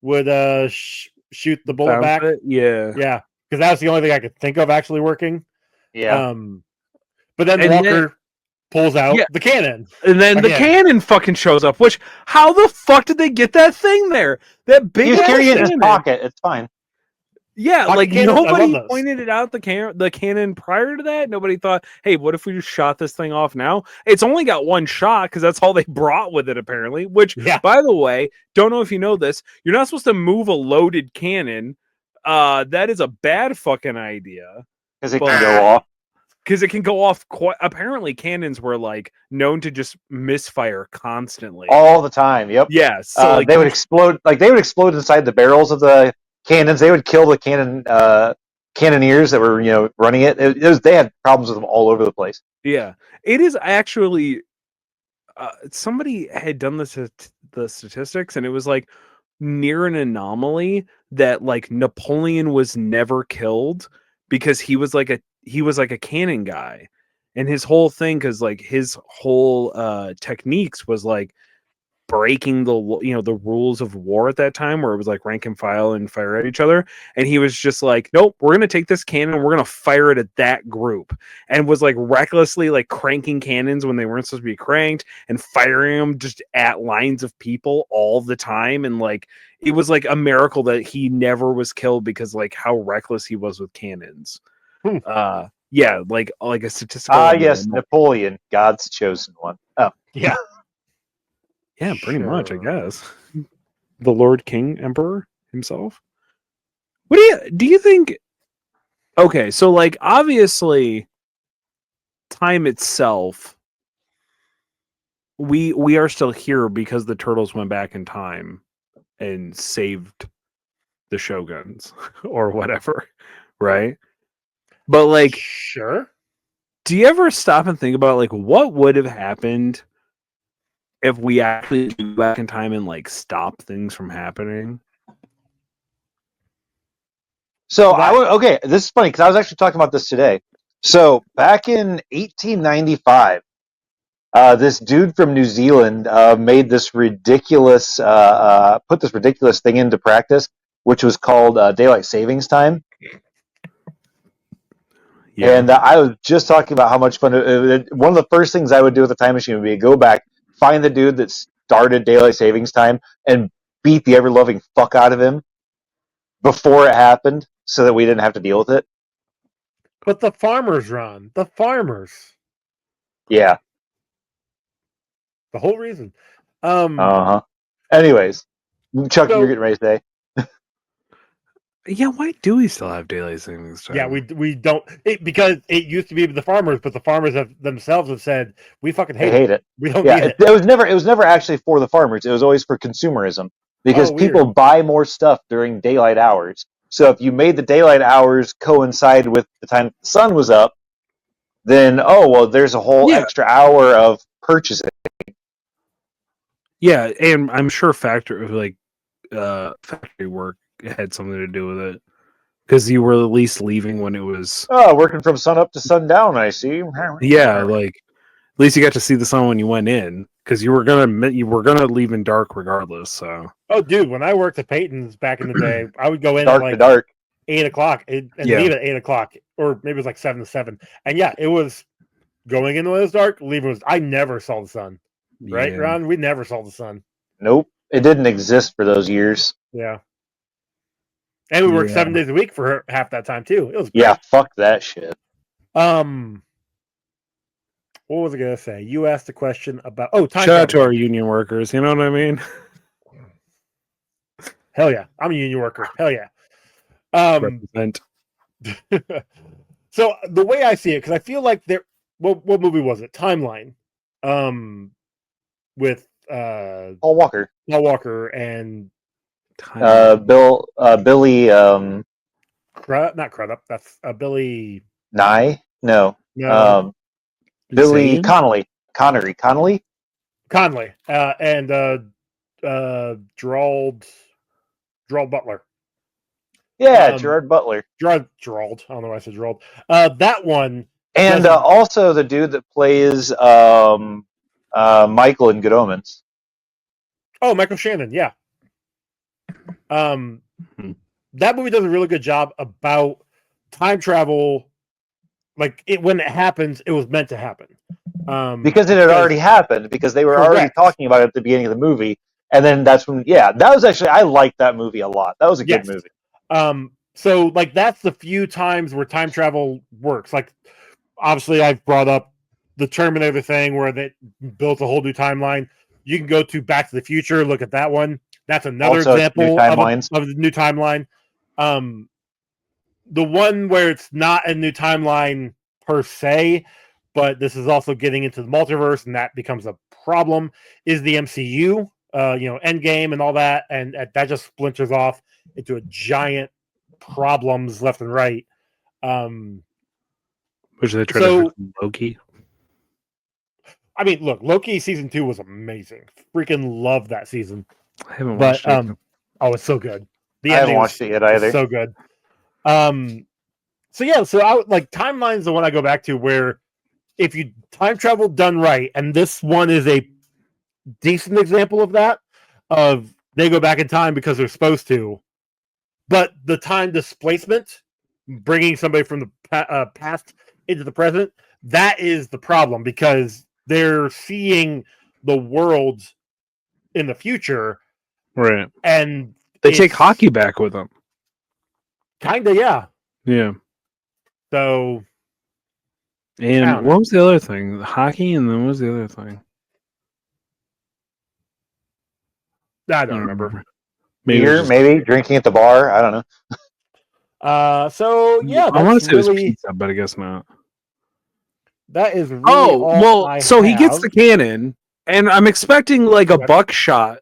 C: would shoot the bullet
D: Bounce
C: back.
D: it? Yeah.
C: Yeah, because that's the only thing I could think of actually working.
E: Yeah.
C: But then
D: And
C: Walker pulls out
D: Yeah.
C: the cannon.
D: And then the
C: Again.
D: cannon fucking shows up, which, how the fuck did they get that thing there? That big
E: He was
D: ass
E: carrying it in his
D: cannon.
E: pocket. It's fine.
D: Yeah,
C: Pocket
D: like
C: cannons? I love
D: nobody
C: those.
D: pointed it out the cannon prior to that. Nobody thought, hey, what if we just shot this thing off now? It's only got one shot because that's all they brought with it, apparently. Which,
C: Yeah.
D: by the way, don't know if you know this, you're not supposed to move a loaded cannon. That is a bad fucking idea
E: Because it
D: But-
E: can go off.
D: because it can go off quite. Apparently, cannons were like known to just misfire constantly.
E: All the time. Yep.
D: Yeah, so like
E: they would explode. Like they would explode inside the barrels of the cannons. They would kill the cannoneers that were running it. They had problems with them all over the place.
D: Yeah, it is actually. Somebody had done the statistics, and it was like near an anomaly that like Napoleon was never killed because he was like a cannon guy, and his whole thing, because like his whole techniques was like breaking the rules of war at that time, where it was like rank and file and fire at each other, and he was just like, nope, we're gonna take this cannon and we're gonna fire it at that group, and was like recklessly like cranking cannons when they weren't supposed to be cranked and firing them just at lines of people all the time, and like it was like a miracle that he never was killed because like how reckless he was with cannons. Yeah, like a statistical
E: Yes, Napoleon, God's chosen one. Oh,
C: Yeah.
D: Yeah, pretty much, I
C: Sure.
D: guess. The Lord King Emperor himself. What do you think? Okay, so like obviously time itself, we are still here because the turtles went back in time and saved the shoguns or whatever, right? But like,
C: Sure.
D: do you ever stop and think about like what would have happened if we actually go back in time and like stop things from happening?
E: so okay. This is funny because I was actually talking about this today. So back in 1895, this dude from New Zealand made this ridiculous, put this ridiculous thing into practice, which was called daylight savings time.
D: Yeah.
E: And I was just talking about how much fun. One of the first things I would do with the time machine would be go back, find the dude that started daylight savings time, and beat the ever loving fuck out of him before it happened, so that we didn't have to deal with it.
C: But the farmers, Ron. The farmers.
E: Yeah.
C: The whole reason.
E: Anyways, Chuck,
C: So-
E: you're getting ready to say.
D: Yeah, why do we still have daylight savings time?
C: Yeah, we don't because it used to be the farmers, but the farmers themselves have said we fucking
E: I
C: hate
E: hate it.
C: We don't
E: Yeah,
C: need it.
E: it was never actually for the farmers. It was always for consumerism because
C: Oh, weird.
E: people buy more stuff during daylight hours. So if you made the daylight hours coincide with the time the sun was up, then there's a whole
D: Yeah.
E: extra hour of purchasing.
D: Yeah, and I'm sure factory work had something to do with it because you were at least leaving when it was.
E: Oh, working from sun up to sundown, I see.
D: Yeah, like at least you got to see the sun when you went in, because you were gonna leave in dark regardless. So
C: Oh, dude, when I worked at Peyton's back in the day, I would go in
E: Dark
C: at
E: to
C: like
E: dark.
C: 8 o'clock and
D: Yeah.
C: leave at 8 o'clock, or maybe it was like 7 to 7. And yeah, it was going in when it was dark, leaving was. I never saw the sun. Right,
D: yeah.
C: Ron? We never saw the sun.
E: Nope. It didn't exist for those years.
C: Yeah. And we worked
D: Yeah.
C: 7 days a week for half that time too. It was great.
E: Yeah, fuck that shit.
C: What was I gonna say? You asked a question about time
D: Shout out to
C: travel.
D: our union workers. You know what I mean?
C: Hell yeah, I'm a union worker. Hell yeah.
D: Represent.
C: So the way I see it, because I feel like there. What movie was it? Timeline. With
E: Paul Walker.
C: Paul Walker and
E: Billy
C: not Crudup. That's Billy.
E: Nye? No.
C: No,
E: Billy
D: Zane?
E: Connolly. Connolly?
C: Conley. And Gerald Butler.
E: Yeah, Gerard Butler.
C: Gerald. I don't know why I said Gerald. That one.
E: And
C: doesn't-
E: also the dude that plays Michael in Good Omens.
C: Oh, Michael Shannon. Yeah. That movie does a really good job about time travel. Like when it happens, it was meant to happen.
E: Because it had already happened, because they were already
C: Correct.
E: talking about it at the beginning of the movie. And then that's when, that was actually, I liked that movie a lot. That was a good movie.
C: So like that's the few times where time travel works. Like obviously I've brought up the Terminator thing where they built a whole new timeline. You can go to Back to the Future, look at that one. That's another
E: Also,
C: example
E: new timelines.
C: of the new timeline. The one where it's not a new timeline per se, but this is also getting into the multiverse, and that becomes a problem, is the MCU. Endgame and all that, and that just splinters off into a giant problems left and right.
D: Which they try
C: So-
D: to do Loki.
C: I mean, look, Loki season 2 was amazing. Freaking loved that season.
D: I haven't
C: But
D: watched it.
C: oh, it's so good. The
E: I haven't
C: ending
E: watched
C: was
E: it yet either.
C: so good. So I would like timeline's the one I go back to where if you time travel done right, and this one is a decent example of that, of they go back in time because they're supposed to, but the time displacement, bringing somebody from the past into the present, that is the problem, because they're seeing the world in the future,
D: Right.
C: and
D: They take
C: it's
D: hockey back with them.
C: kinda, yeah.
D: Yeah.
C: So
D: And
C: Count.
D: what was the other thing? The hockey, and then what was the other thing?
C: I don't remember.
D: Maybe it
E: Beer,
D: was just-
E: maybe drinking at the bar. I don't know.
C: So yeah,
D: I want
C: that's
D: to say it was
C: really
D: pizza, but I guess not.
C: that is really
D: Oh,
C: all
D: well,
C: I
D: so he gets
C: have.
D: the cannon, and I'm expecting like a
C: Okay.
D: buckshot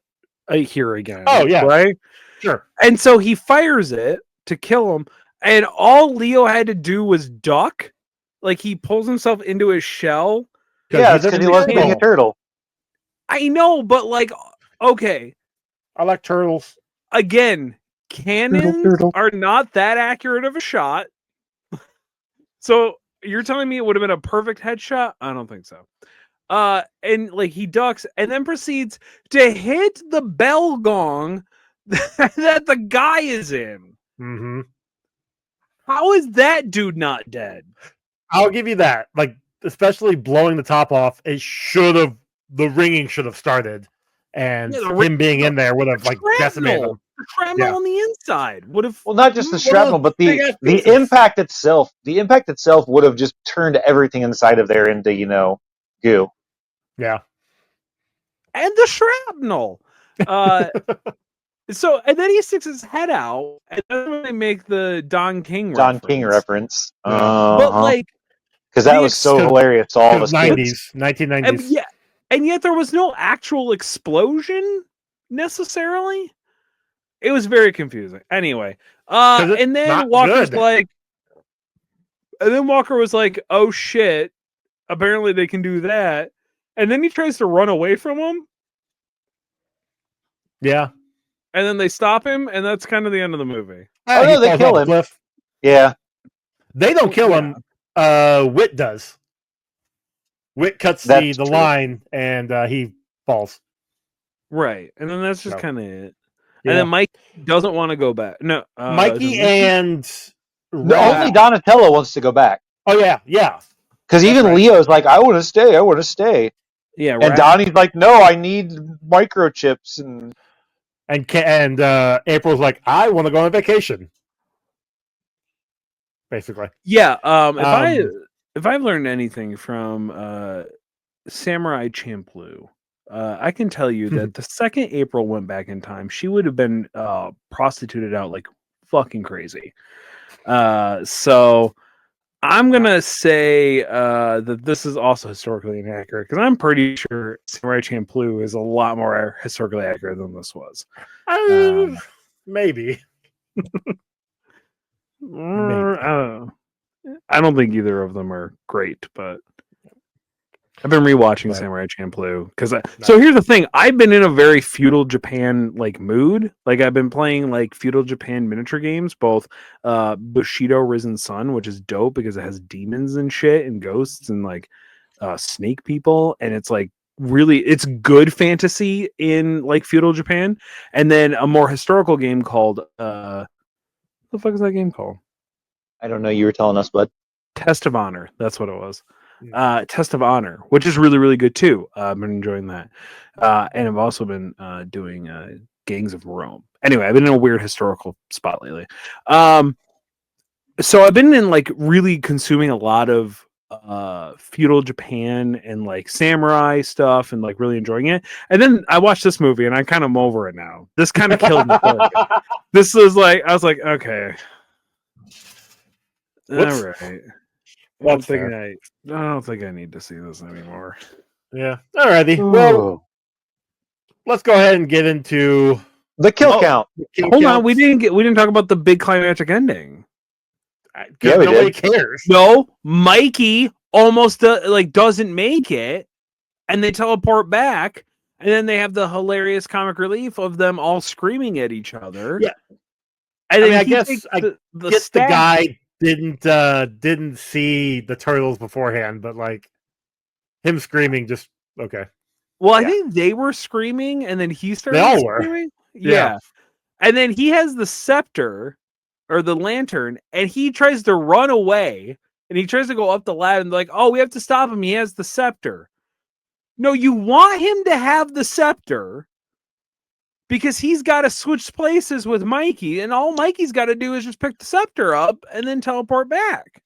D: here again.
C: Oh, yeah.
D: Right?
C: Sure.
D: And so he fires it to kill him, and all Leo had to do was duck. Like he pulls himself into his shell.
E: Yeah,
C: he's
E: it's because
C: a
E: he loves being a
C: turtle.
E: turtle.
D: I know, but like, okay,
C: I like turtles.
D: again, cannons
E: turtle.
D: are not that accurate of a shot. So you're telling me it would have been a perfect headshot? I don't think so. And like he ducks and then proceeds to hit the bell gong that the guy is in.
C: Mm-hmm.
D: How is that dude not dead?
C: I'll give you that. Like, especially blowing the top off, the ringing should have started, and
D: Yeah, the
C: him being in there would have like decimated him.
D: The shrapnel
C: Yeah.
D: on the inside would have.
E: Well, not just the
C: Well,
E: shrapnel, but
C: big-ass
E: the
C: pieces.
E: impact itself. The impact itself would have just turned everything inside of there into goo.
C: Yeah.
D: And the shrapnel. So and then he sticks his head out, and that's when they make the Don King
E: Don King reference.
D: But like,
E: because that
D: the
E: was so
C: ex-
E: hilarious to all of us kids.
C: 1990s.
D: and yet there was no actual explosion necessarily. It was very confusing. Anyway,
C: 'Cause it's
D: and then
C: not
D: Walker's
C: good.
D: like, and then Walker was like, "Oh shit! Apparently they can do that." And then he tries to run away from him,
C: Yeah.
D: and then they stop him, and that's kind of the end of the movie.
E: Oh,
C: He
E: no, they
C: falls
E: kill
C: off a
E: him.
C: cliff.
E: Yeah,
C: They don't kill him. Wit does. Wit cuts
E: That's
C: the
E: true.
C: line, and he falls.
D: Right, and then that's just
C: No.
D: kind of it.
C: Yeah.
D: And then Mike doesn't want to go back. No,
C: Mikey
D: and
C: and
E: Only Donatello wants to go back.
C: Oh yeah, yeah.
E: Because
C: That's
E: even
C: right.
E: Leo's like, I want to stay. I want to stay.
D: yeah,
E: And Donnie's like, no, I need microchips.
C: And April's like, I want to go on vacation. Basically.
D: yeah.
C: Um,
D: If I've learned anything from Samurai Champloo, I can tell you that the second April went back in time, she would have been prostituted out like fucking crazy. So I'm gonna say that this is also historically inaccurate because I'm pretty sure Samurai Champloo is a lot more historically accurate than this was.
C: Maybe.
D: I don't think either of them are great, but I've been rewatching
C: But-
D: Samurai Champloo because so here's the thing: I've been in a very feudal Japan like mood. Like I've been playing like feudal Japan miniature games, both Bushido Risen Sun, which is dope because it has demons and shit and ghosts and like snake people, and it's like really it's good fantasy in like feudal Japan, and then a more historical game called what the fuck is that game called?
E: I don't know. You were telling us, bud.
D: Test of Honor. That's what it was. Test of Honor, which is really, really good too. I've been enjoying that. And I've also been doing Gangs of Rome. Anyway, I've been in a weird historical spot lately. So I've been in like really consuming a lot of feudal Japan and like samurai stuff and like really enjoying it. And then I watched this movie and I kind of am over it now. This kind of killed me. This was like, I was like, okay. All right. I don't think I need to see this anymore.
C: Yeah. Alrighty. Well, let's go ahead and get into
E: The kill count.
D: Hold on, we didn't talk about the big climactic ending.
E: Yeah, we
C: nobody
E: did.
C: cares.
D: No, Mikey almost doesn't make it, and they teleport back, and then they have the hilarious comic relief of them all screaming at each other.
C: Yeah.
D: And then
C: I
D: he
C: guess
D: takes
C: I
D: the
C: guess the
D: staff.
C: guy didn't see the turtles beforehand, but like him screaming just okay.
D: Well, I think they were screaming, and then he started
C: all were.
D: screaming.
C: Yeah.
D: Yeah. And then he has the scepter or the lantern, and he tries to run away, and he tries to go up the ladder, and they're like, oh, we have to stop him. He has the scepter. No, you want him to have the scepter because he's got to switch places with Mikey, and all Mikey's got to do is just pick the scepter up and then teleport back.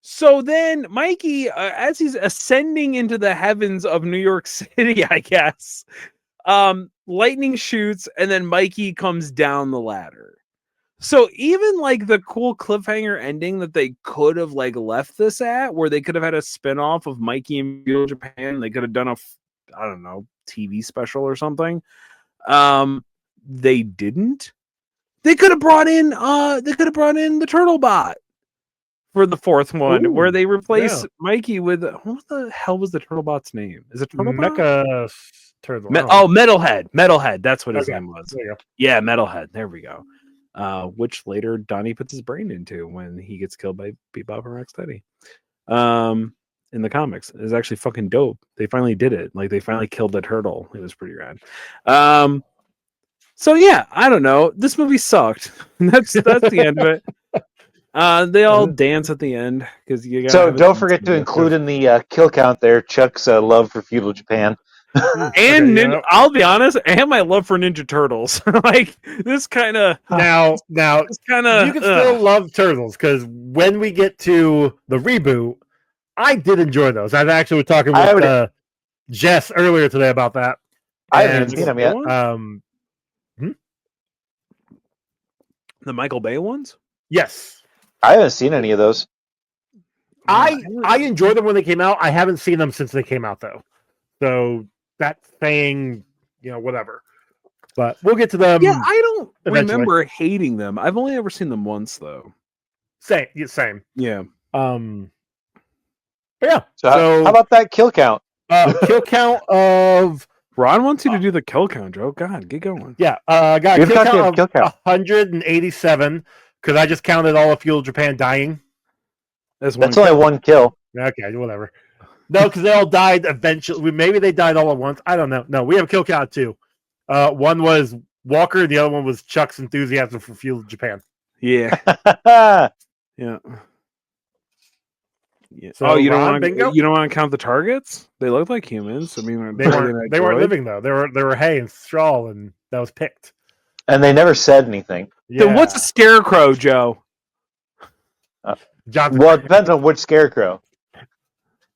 D: So then Mikey, as he's ascending into the heavens of New York City, I guess, lightning shoots, and then Mikey comes down the ladder. So even like the cool cliffhanger ending that they could have like left this at, where they could have had a spinoff of Mikey in Feudal Japan, they could have done I don't know, TV special or something. They didn't. They could have brought in the Turtle Bot for the fourth one, where they replace Mikey with what the hell was the Turtle Bot's name? Is it Turtle Bot?
C: Mecha turtle.
D: Metalhead. Metalhead. That's what his name was.
C: There you go.
D: Yeah, Metalhead. There we go. Which later Donnie puts his brain into when he gets killed by Bebop and Rocksteady. In the comics, it's actually fucking dope. They finally did it. Like they finally killed the turtle. It was pretty rad. So yeah, I don't know. This movie sucked. That's the end of it. They all dance at the end because you.
E: So don't forget to include in the kill count there Chuck's love for feudal Japan.
D: And I'll be honest, and my love for Ninja Turtles. Like this kind of
C: now
D: you
C: can still love turtles because when we get to the reboot, I did enjoy those. I actually was talking with Jess earlier today about that.
E: I haven't seen them yet.
D: The Michael Bay ones.
C: Yes,
E: I haven't seen any of those.
C: I enjoyed them when they came out. I haven't seen them since they came out though. So that's saying, whatever. But we'll get to them.
D: Yeah, I don't
C: eventually.
D: remember hating them. I've only ever seen them once though.
C: Same.
D: Yeah.
C: But yeah.
E: So how about that kill count?
C: Kill count of
D: Ron wants you to do the kill count, Joe. God, get going.
C: yeah. Got
E: You've
C: kill
E: got
C: count
E: the
C: of
E: kill count.
C: 187 because I just counted all of Feudal Japan dying.
D: That's
E: only one kill.
C: Okay, whatever. No, because they all died eventually. Maybe they died all at once. I don't know. No, we have a kill count too. One was Walker, the other one was Chuck's enthusiasm for Feudal Japan.
D: Yeah. Yeah. Yeah.
C: So,
D: Oh, you don't
C: Ron,
D: want
C: bingo?
D: to count the targets? They look like humans. I mean,
C: They weren't living though. They were hay and straw, and that was picked.
E: And they never said anything.
D: Then what's a scarecrow, Joe?
C: Johnson?
E: Well, it depends on which scarecrow.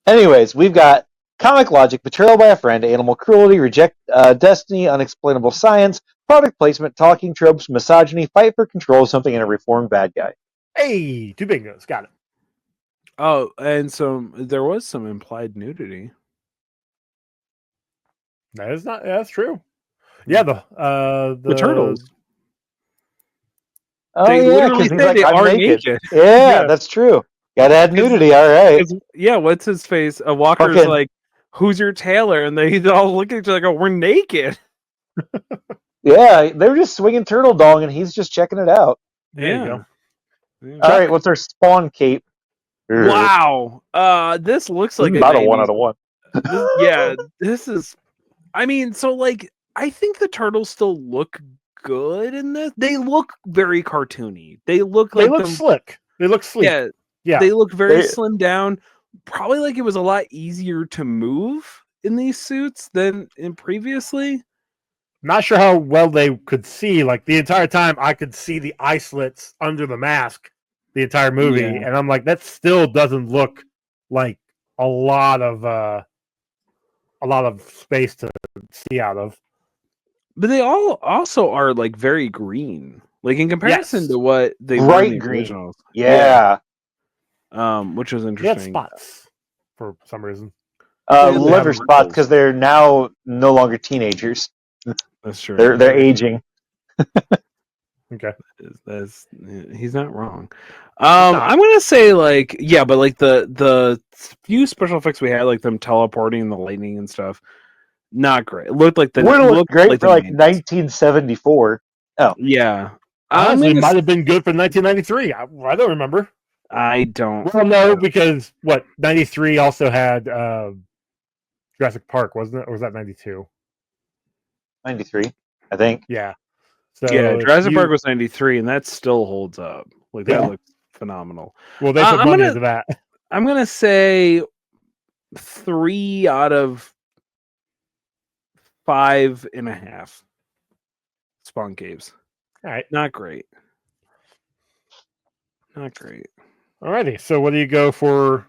E: Anyways, we've got comic logic, betrayal by a friend, animal cruelty, reject destiny, unexplainable science, product placement, talking tropes, misogyny, fight for control of something, and a reformed bad guy.
C: Hey, 2 bingos. Got it.
D: Oh, and there was some implied nudity.
C: That's true. Yeah, the
D: turtles.
E: Oh,
D: They
E: yeah,
D: literally
E: because
D: say they
E: "I'm
D: are
E: naked."
D: naked.
E: Yeah,
C: Yeah.
E: that's true. Gotta add nudity, all right.
D: Yeah, what's his face? Walker's
E: Fucking-
D: like, "Who's your tailor?" And they all look at each other and go, "We're naked."
E: Yeah, they were just swinging turtle dong, and he's just checking it out.
C: There you go.
D: Yeah.
E: All right, what's our spawn cape?
D: Wow. This looks
E: This
D: like
E: is
D: a
E: not a
D: 90s
E: 1 out of 1.
D: this is. I mean, so like, I think the turtles still look good in this. They look very cartoony. They look
C: They
D: like
C: look
D: them-
C: slick. They look sleek.
D: Yeah,
C: Yeah.
D: they look very
E: They-
D: slimmed down. Probably like it was a lot easier to move in these suits than in previously.
C: Not sure how well they could see. Like the entire time, I could see the eye slits under the mask the entire movie,
D: Yeah.
C: and I'm like, that still doesn't look like a lot of space to see out of.
D: But they all also are like very green, like in comparison
C: Yes.
D: to what they were in
E: Bright
D: the
E: green.
D: originals.
E: Yeah.
D: Which was
C: They had
D: interesting.
C: spots for some reason.
D: Yeah, they
E: Liver
D: have
E: spots
D: wrinkles.
E: because they're now no longer teenagers.
D: That's true.
E: They're aging.
C: Okay.
D: He's not wrong. I'm gonna say like but like the few special effects we had, like them teleporting and the lightning and stuff, not great. It looked like
E: Would have looked great
D: like
E: for
D: the
E: like
D: 90s.
E: 1974.
D: Yeah, I'm
C: Honestly,
D: gonna
C: might have been good for 1993. I don't remember.
D: I don't.
C: Well, no, because 93 also had Jurassic Park, wasn't it? Or was that 92?
E: 93, I think.
C: Yeah. So
D: Yeah,
C: if
D: Jurassic
C: you-
D: Park was 93, and that still holds up. Like that
C: Yeah.
D: looks phenomenal.
C: Well, they
D: I'm
C: put money
D: gonna-
C: into that.
D: I'm gonna say 3 out of 5.5 spawn caves.
C: All right.
D: Not great. Not great.
C: Alrighty. So what do you go for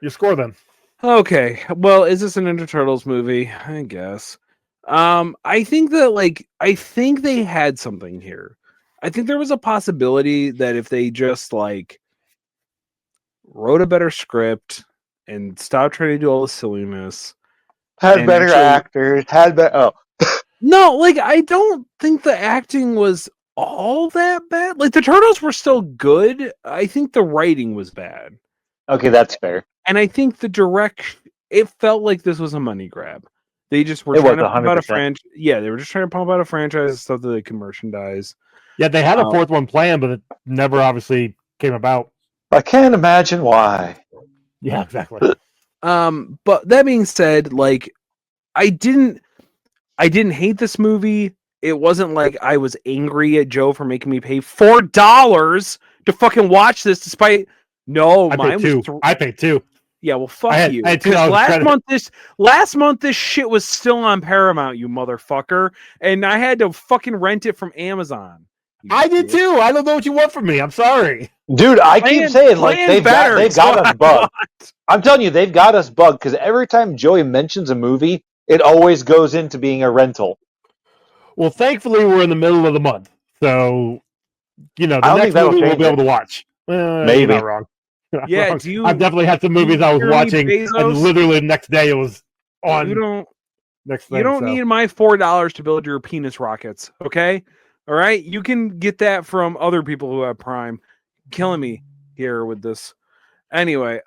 C: your score then?
D: Okay. Well, is this a Ninja Turtles movie? I guess. I think they had something here. I think there was a possibility that if they just like wrote a better script and stopped trying to do all the silliness.
E: Had
D: And
E: better
D: actually-
E: actors. Had better. Oh,
D: No, like I don't think the acting was all that bad. Like the Turtles were still good. I think the writing was bad.
E: okay, that's fair.
D: And I think it felt like this was a money grab. They just were
E: It
D: trying
E: was
D: to pump out a
E: 100%.
D: franchise. Yeah, they were just trying to pump out a franchise stuff that they can merchandise.
C: Yeah, they had a
D: Oh.
C: fourth one planned, but it never obviously came about.
E: I can't imagine why.
C: Yeah, exactly.
D: But that being said, like I didn't hate this movie. It wasn't like I was angry at Joe for making me pay $4 to fucking watch this, despite
C: I paid two. I paid two.
D: Yeah, well, fuck
C: I had-
D: you.
C: I had $2
D: Because
C: credit.
D: last month this shit was still on Paramount, you motherfucker, and I had to fucking rent it from Amazon. You
C: I did
D: bitch.
C: too. I don't know what you want from me. I'm sorry.
E: Dude, I keep
D: Playing-
E: saying like
D: playing
E: they've
D: better
E: got
D: is what
E: us
D: I
E: bugged. I'm telling you, they've got us bugged because every time Joey mentions a movie, it always goes into being a rental.
C: Well, thankfully, we're in the middle of the month, so the
E: I don't
C: next
E: think that'll
C: movie we'll
E: change
C: be able
E: it.
C: to watch.
E: Maybe.
C: You're not wrong. You're not
D: Yeah,
C: wrong.
D: do you-
C: I've definitely had some movies I was
D: hear me,
C: watching,
D: Bezos?
C: and literally the next day it was on.
D: You don't
C: next thing.
D: you don't
C: so.
D: need my $4 to build your penis rockets, okay? All right, you can get that from other people who have Prime. Killing me here with this. Anyway,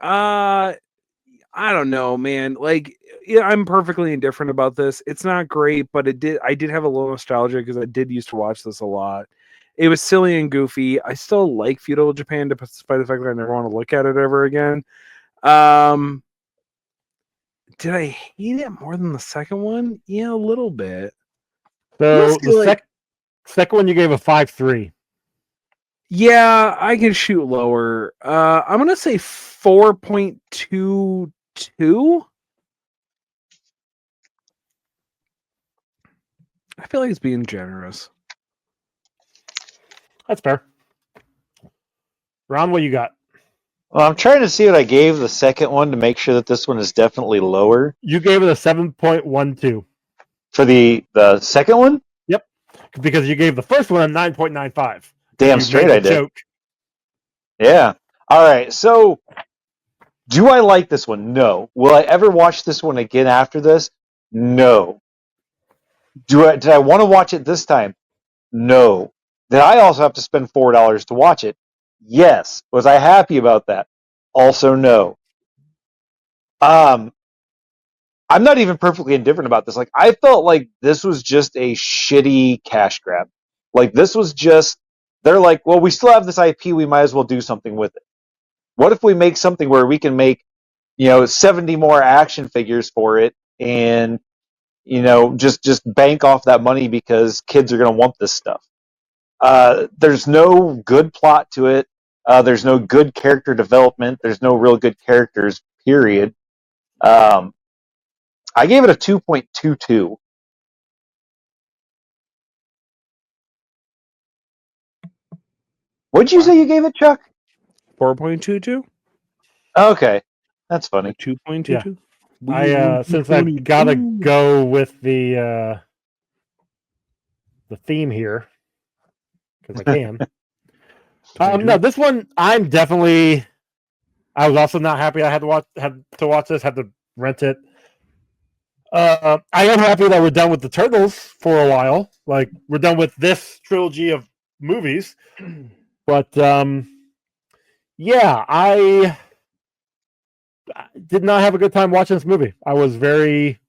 D: I don't know, man. Like, yeah, I'm perfectly indifferent about this. It's not great, but I did have a little nostalgia because I did used to watch this a lot. It was silly and goofy. I still like Feudal Japan, despite the fact that I never want to look at it ever again. did I hate it more than the second one? Yeah, a little bit.
C: So
D: Mostly,
C: the second one you gave a 5.3.
D: Yeah, I can shoot lower. I'm gonna say 4.22. I feel like it's being generous.
C: That's fair. Ron, what you got?
E: Well, I'm trying to see what I gave the second one to make sure that this one is definitely lower.
C: You gave it a 7.12.
E: For the second one?
C: Yep. Because you gave the first one a 9.95.
E: Damn
C: You
E: straight
C: made the
E: I did.
C: joke.
E: Yeah. All right. So, do I like this one? No. Will I ever watch this one again after this? No. Did I want to watch it this time? No. Did I also have to spend $4 to watch it? Yes. Was I happy about that? Also, no. I'm not even perfectly indifferent about this. Like, I felt like this was just a shitty cash grab. Like, this was just, they're like, well, we still have this IP, we might as well do something with it. What if we make something where we can make, 70 more action figures for it and, just bank off that money because kids are going to want this stuff. There's no good plot to it. There's no good character development. There's no real good characters, period. I gave it a 2.22. What'd you say you gave it, Chuck?
D: 4.22?
E: Okay, that's funny.
D: 2.22?
C: Since I've got to go with the theme here, because I can. No, this one I was also not happy. I had to watch this. Had to rent it. I am happy that we're done with the Turtles for a while. Like, we're done with this trilogy of movies. But yeah, I did not have a good time watching this movie. I was very,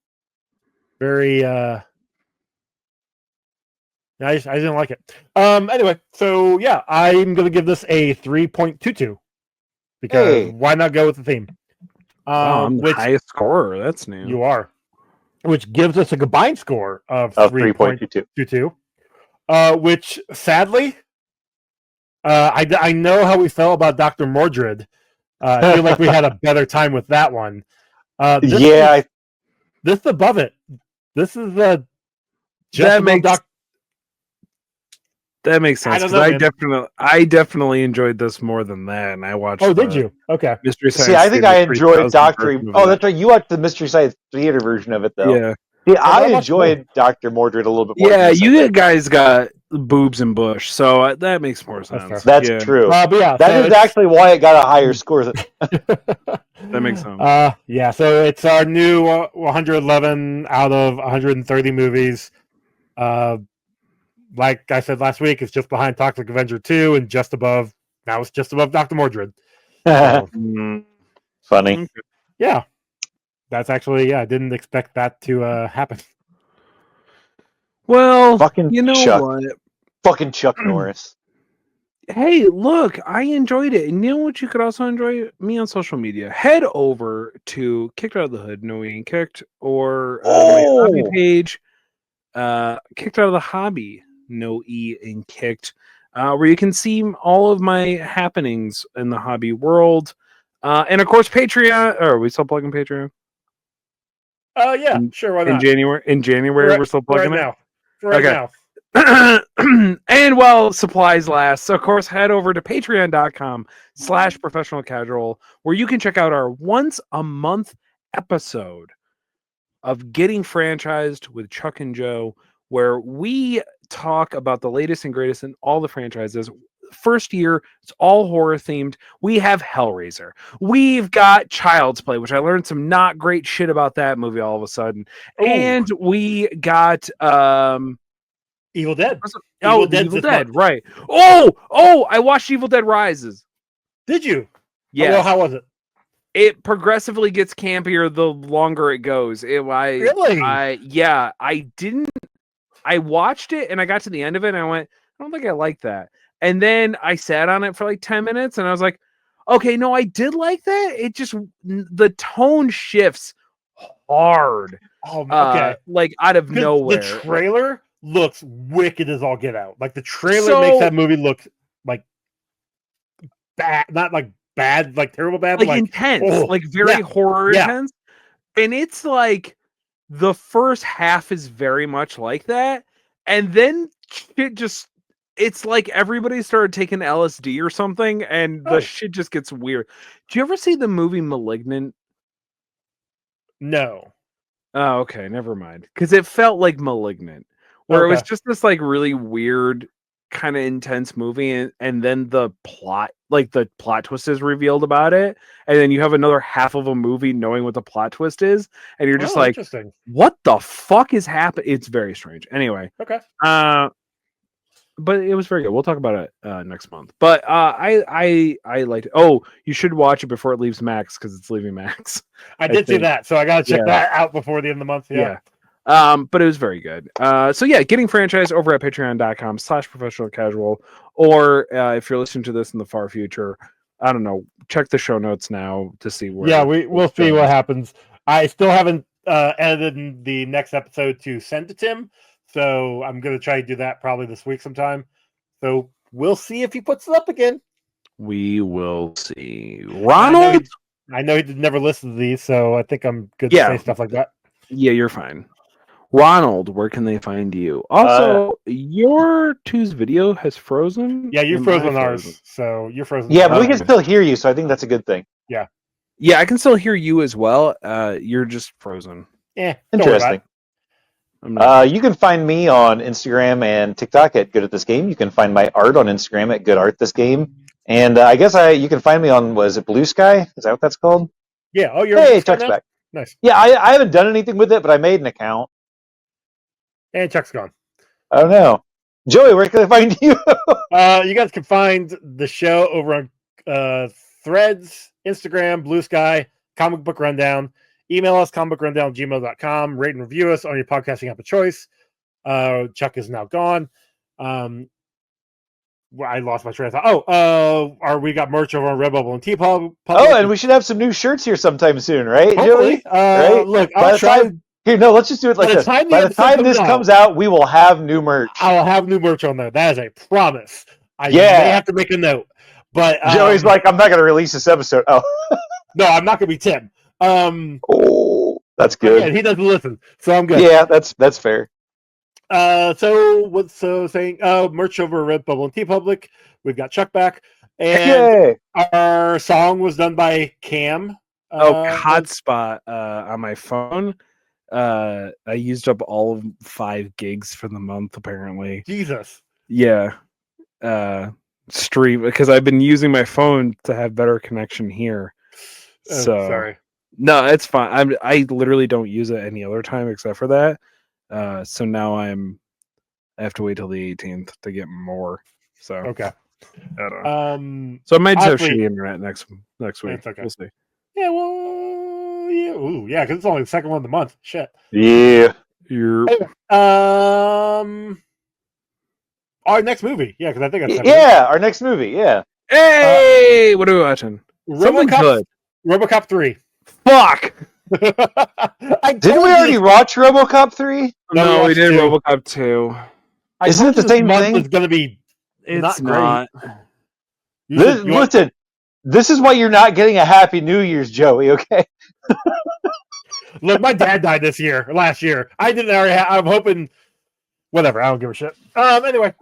C: very. I didn't like it. Anyway, so yeah, I'm gonna give this a 3.22 because why not go with the theme?
D: Wow, I'm the highest scorer. That's new.
C: You are, which gives us a combined score of 3.22. Which sadly, I know how we felt about Dr. Mordred. I feel like we had a better time with that one. This is above it. This is
D: that makes sense. I definitely enjoyed this more than that, and I watched.
C: Oh, did you? Okay.
D: Mystery Science.
E: See, I think I enjoyed Doctor. Oh, that's right. You watched the Mystery Science Theater version of it, though.
D: Yeah.
E: See, I enjoyed Dr. Mordred a little bit more.
D: Yeah, you guys got boobs and bush, so that makes more sense.
E: That's true.
C: But yeah,
E: that is actually why it got a higher score.
D: That makes sense.
C: Yeah, so it's our new 111 out of 130 movies. Like I said last week, it's just behind Toxic Avenger 2 and just above. Now it's just above Dr. Mordred. So,
E: funny.
C: Yeah, that's actually I didn't expect that to happen.
D: Well,
E: fucking
D: you know
E: Chuck.
D: what?
E: Fucking Chuck Norris.
D: Hey, look, I enjoyed it. And you know what? You could also enjoy me on social media. Head over to Kicked Out of the Hood, No We Ain't Kicked, or my hobby page, Kicked Out of the Hobby, No E and Kicked, where you can see all of my happenings in the hobby world. And of course, Patreon. Are we still plugging Patreon?
C: Yeah, sure. Why not?
D: In January, we're still plugging it.
C: Now.
D: And while supplies last, so of course, head over to patreon.com/professional casual, where you can check out our once a month episode of Getting Franchised with Chuck and Joe, where we talk about the latest and greatest in all the franchises. First year, it's all horror themed. We have Hellraiser. We've got Child's Play, which I learned some not great shit about that movie all of a sudden. Ooh. And we got
C: Evil Dead.
D: Evil Dead, right. Oh, I watched Evil Dead Rises.
C: Did you?
D: Yeah.
C: Well, how was it?
D: It progressively gets campier the longer it goes.
C: Really?
D: I watched it and I got to the end of it and I went, I don't think I like that. And then I sat on it for like 10 minutes and I was like, okay, no, I did like that. It just, the tone shifts hard.
C: Oh, okay.
D: Like out of
C: 'Cause
D: nowhere.
C: the trailer looks wicked as all get out. Like the trailer
D: So-
C: makes that movie look like bad, not like bad, like terrible bad, but
D: like intense,
C: oh,
D: like very
C: yeah,
D: horror
C: yeah.
D: intense. And it's like the first half is very much like that, and then it just it's like everybody started taking LSD or something, and the
C: Oh.
D: shit just gets weird. Do you ever see the movie Malignant?
C: No.
D: Oh, okay, never mind. Because it felt like Malignant, where it was
C: Okay.
D: just this like really weird, kind of intense movie, and then the plot twist is revealed about it, and then you have another half of a movie knowing what the plot twist is, and you're just
C: Oh,
D: like,
C: interesting.
D: what the fuck is happening? It's very strange. Anyway,
C: Okay.
D: but it was very good. We'll talk about it next month. But I liked it. Oh, you should watch it before it leaves Max because it's leaving Max.
C: I did see
D: think.
C: that, so I gotta check
D: Yeah.
C: that out before the end of the month. Yeah.
D: But it was very good. So yeah, getting franchise over at patreon.com/professional casual, or if you're listening to this in the far future, I don't know, check the show notes now to see where.
C: Yeah, we'll
D: it's
C: see
D: going.
C: what happens. I still haven't edited the next episode to send to Tim, so I'm gonna try to do that probably this week sometime. So we'll see if he puts it up again.
D: We will see.
C: I know
D: Ronald.
C: he did never listen to these, so I think I'm good
D: Yeah.
C: to say stuff like that.
D: Yeah, you're fine. Ronald, where can they find you? Also, your two's video has frozen.
C: Yeah, you're
D: and
C: frozen
D: mine
C: ours, so you're frozen.
E: Yeah, but we
D: Okay.
E: can still hear you, so I think that's a good thing.
D: Yeah, I can still hear you as well. You're just frozen.
C: Yeah, don't worry about
E: Interesting.
C: it.
D: I'm not.
E: You can find me on Instagram and TikTok at Good at This Game. You can find my art on Instagram at Good Art This Game. And I guess you can find me on, was it Blue Sky? Is that what that's called?
C: Yeah. Oh, you're
E: Hey,
C: on
E: Chuck's
C: now?
E: back.
C: Nice.
E: Yeah, I haven't done anything with it, but I made an account.
C: And Chuck's gone.
E: I don't know. Joey, where can I find you?
C: You guys can find the show over on Threads, Instagram, Blue Sky, Comic Book Rundown. Email us, comicbookrundown@gmail.com. Rate and review us on your podcasting app of choice. Chuck is now gone. I lost my train of thought. We got merch over on Redbubble and TeePublic.
E: Oh, and we should have some new shirts here sometime soon, right,
C: hopefully.
E: Joey? Right?
C: Look,
E: By
C: I'll
E: the
C: try.
E: time- Here, no, let's just do it like
C: By the
E: this.
C: time the
E: By the
C: episode
E: time
C: comes
E: this
C: out-
E: comes out, we will have new merch.
C: I'll have new merch on there. That is a promise. I
E: Yeah.
C: may have to make a note. But
E: Joey's like, I'm not going to release this episode. Oh,
C: no, I'm not going to be Tim.
E: That's
C: Again,
E: good.
C: he doesn't listen, so I'm good.
E: Yeah, that's fair.
C: Saying merch over at Redbubble and TeePublic. We've got Chuck back, and
E: Yay!
C: our song was done by Cam.
D: Hotspot on my phone. I used up all of 5 gigs for the month. Apparently,
C: Jesus.
D: yeah. Stream because I've been using my phone to have better connection here. So
C: Sorry.
D: no, it's fine. I literally don't use it any other time except for that. So now I have to wait till the 18th to get more. So
C: Okay.
D: I don't know.
C: So
D: I might just have
C: honestly-
D: shitty internet next week.
C: It's okay.
D: We'll see.
C: yeah, well, yeah, ooh, yeah, because it's only the second one of the month. Shit.
E: Yeah.
D: You're
C: Our next movie. Yeah, because I think that's
E: Yeah, our next movie. Yeah.
D: hey, what are we watching? Something good.
C: RoboCop 3.
D: Fuck.
E: Didn't we already watch RoboCop 3?
D: No, we did
C: 2.
D: RoboCop 2.
E: Isn't it the same thing?
C: It's going to be
D: It's
C: not great.
D: not.
E: Listen, this is why you're not getting a Happy New Year's, Joey, okay?
C: Look, my dad died last year. I didn't already I'm hoping, whatever, I don't give a shit. Anyway,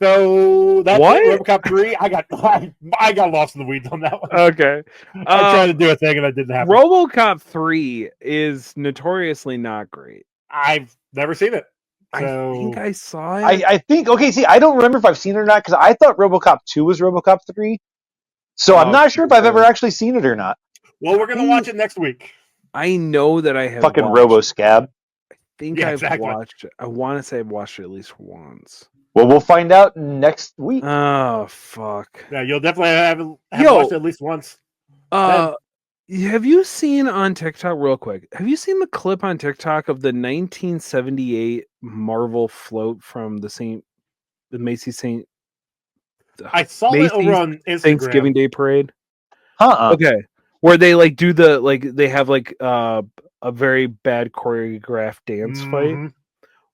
C: so that's
D: What?
C: it, RoboCop 3. I got lost in the weeds on that one.
D: Okay.
C: I tried to do a thing and it didn't happen.
D: RoboCop 3 is notoriously not great.
C: I've never seen it.
D: I
C: So
D: think I saw it.
E: I think, okay, see, I don't remember if I've seen it or not, because I thought RoboCop 2 was RoboCop 3. So I'm not sure if I've ever actually seen it or not.
C: well, we're gonna watch it next week.
D: I know that I have
E: Fucking
D: watched,
E: RoboScab.
D: I think
C: Yeah,
D: I've
C: exactly.
D: watched it. I want to say I've watched it at least once.
E: Well, we'll find out next week.
D: Oh fuck.
C: Yeah, you'll definitely have
D: Yo.
C: watched it at least once.
D: Have you seen on TikTok real quick? Have you seen the clip on TikTok of the 1978 Marvel float from the Macy's
C: I saw it
D: Macy's
C: over on Instagram.
D: Thanksgiving Day parade?
E: Uh-uh.
D: Okay. Where they like do the they have like a very bad choreographed dance fight.
C: Mhm.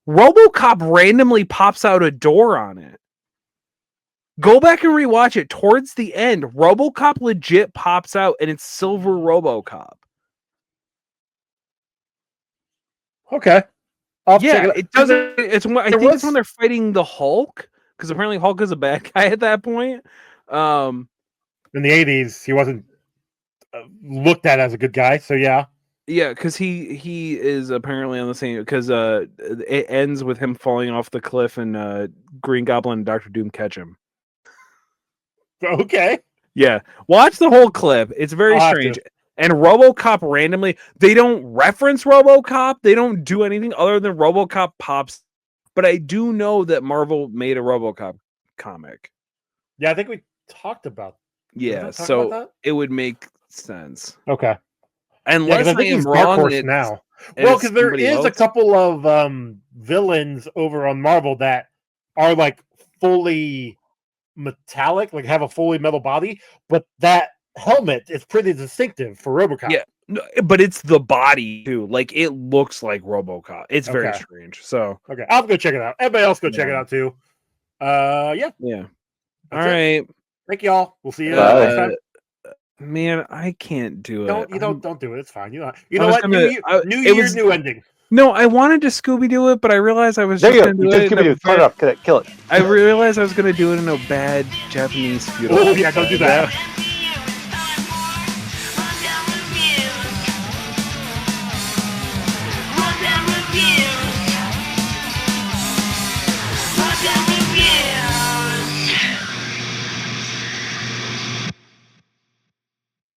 D: RoboCop randomly pops out a door on it. Go back and rewatch it. Towards the end, RoboCop legit pops out, and it's Silver RoboCop.
C: Okay. I'll check
D: Yeah,
C: it out.
D: it doesn't. It's when, I
C: there
D: think it's when
C: was-
D: they're fighting the Hulk, because apparently Hulk is a bad guy at that point.
C: In the 80s, he wasn't looked at as a good guy, so yeah.
D: Yeah, because he is apparently on the same. Because it ends with him falling off the cliff, and Green Goblin and Doctor Doom catch him.
C: Okay.
D: Yeah, watch the whole clip. It's very
C: I'll have
D: strange.
C: to.
D: And RoboCop randomly, they don't reference RoboCop. They don't do anything other than RoboCop pops. But I do know that Marvel made a RoboCop comic.
C: Yeah, I think we talked about.
D: Yeah,
C: not talk
D: so
C: about
D: it would make sense.
C: Okay.
D: Unless
C: I
D: I,
C: think
D: am
C: he's Dark
D: wrong.
C: Horse
D: and
C: now.
D: and
C: Well,
D: it's
C: because there
D: somebody
C: is a
D: else.
C: couple of villains over on Marvel that are like fully metallic, like have a fully metal body, but that helmet is pretty distinctive for RoboCop.
D: Yeah, no, but it's the body too. Like it looks like RoboCop. It's very
C: Okay.
D: strange. So
C: Okay, I'll go check it out. Everybody else go check it
D: Yeah.
C: out too. Yeah.
D: yeah.
C: That's
D: All
C: it.
D: right,
C: Thank y'all. We'll see you
E: Bye.
C: next time.
D: man. I can't do it.
C: Don't do it. It's fine. You
D: I
C: know
D: was
C: what?
D: gonna-
C: New year,
D: it
C: new
D: was-
C: ending.
D: No, I wanted to Scooby Doo it, but I realized I was
E: There
D: just
E: you go.
D: gonna
E: You
D: do
E: just
D: it.
E: give
D: in
E: me
D: a
E: cut it
D: bad-
E: up. Kill it.
D: I realized I was gonna do it in a bad Japanese feudal.
C: Oh yeah, don't do that.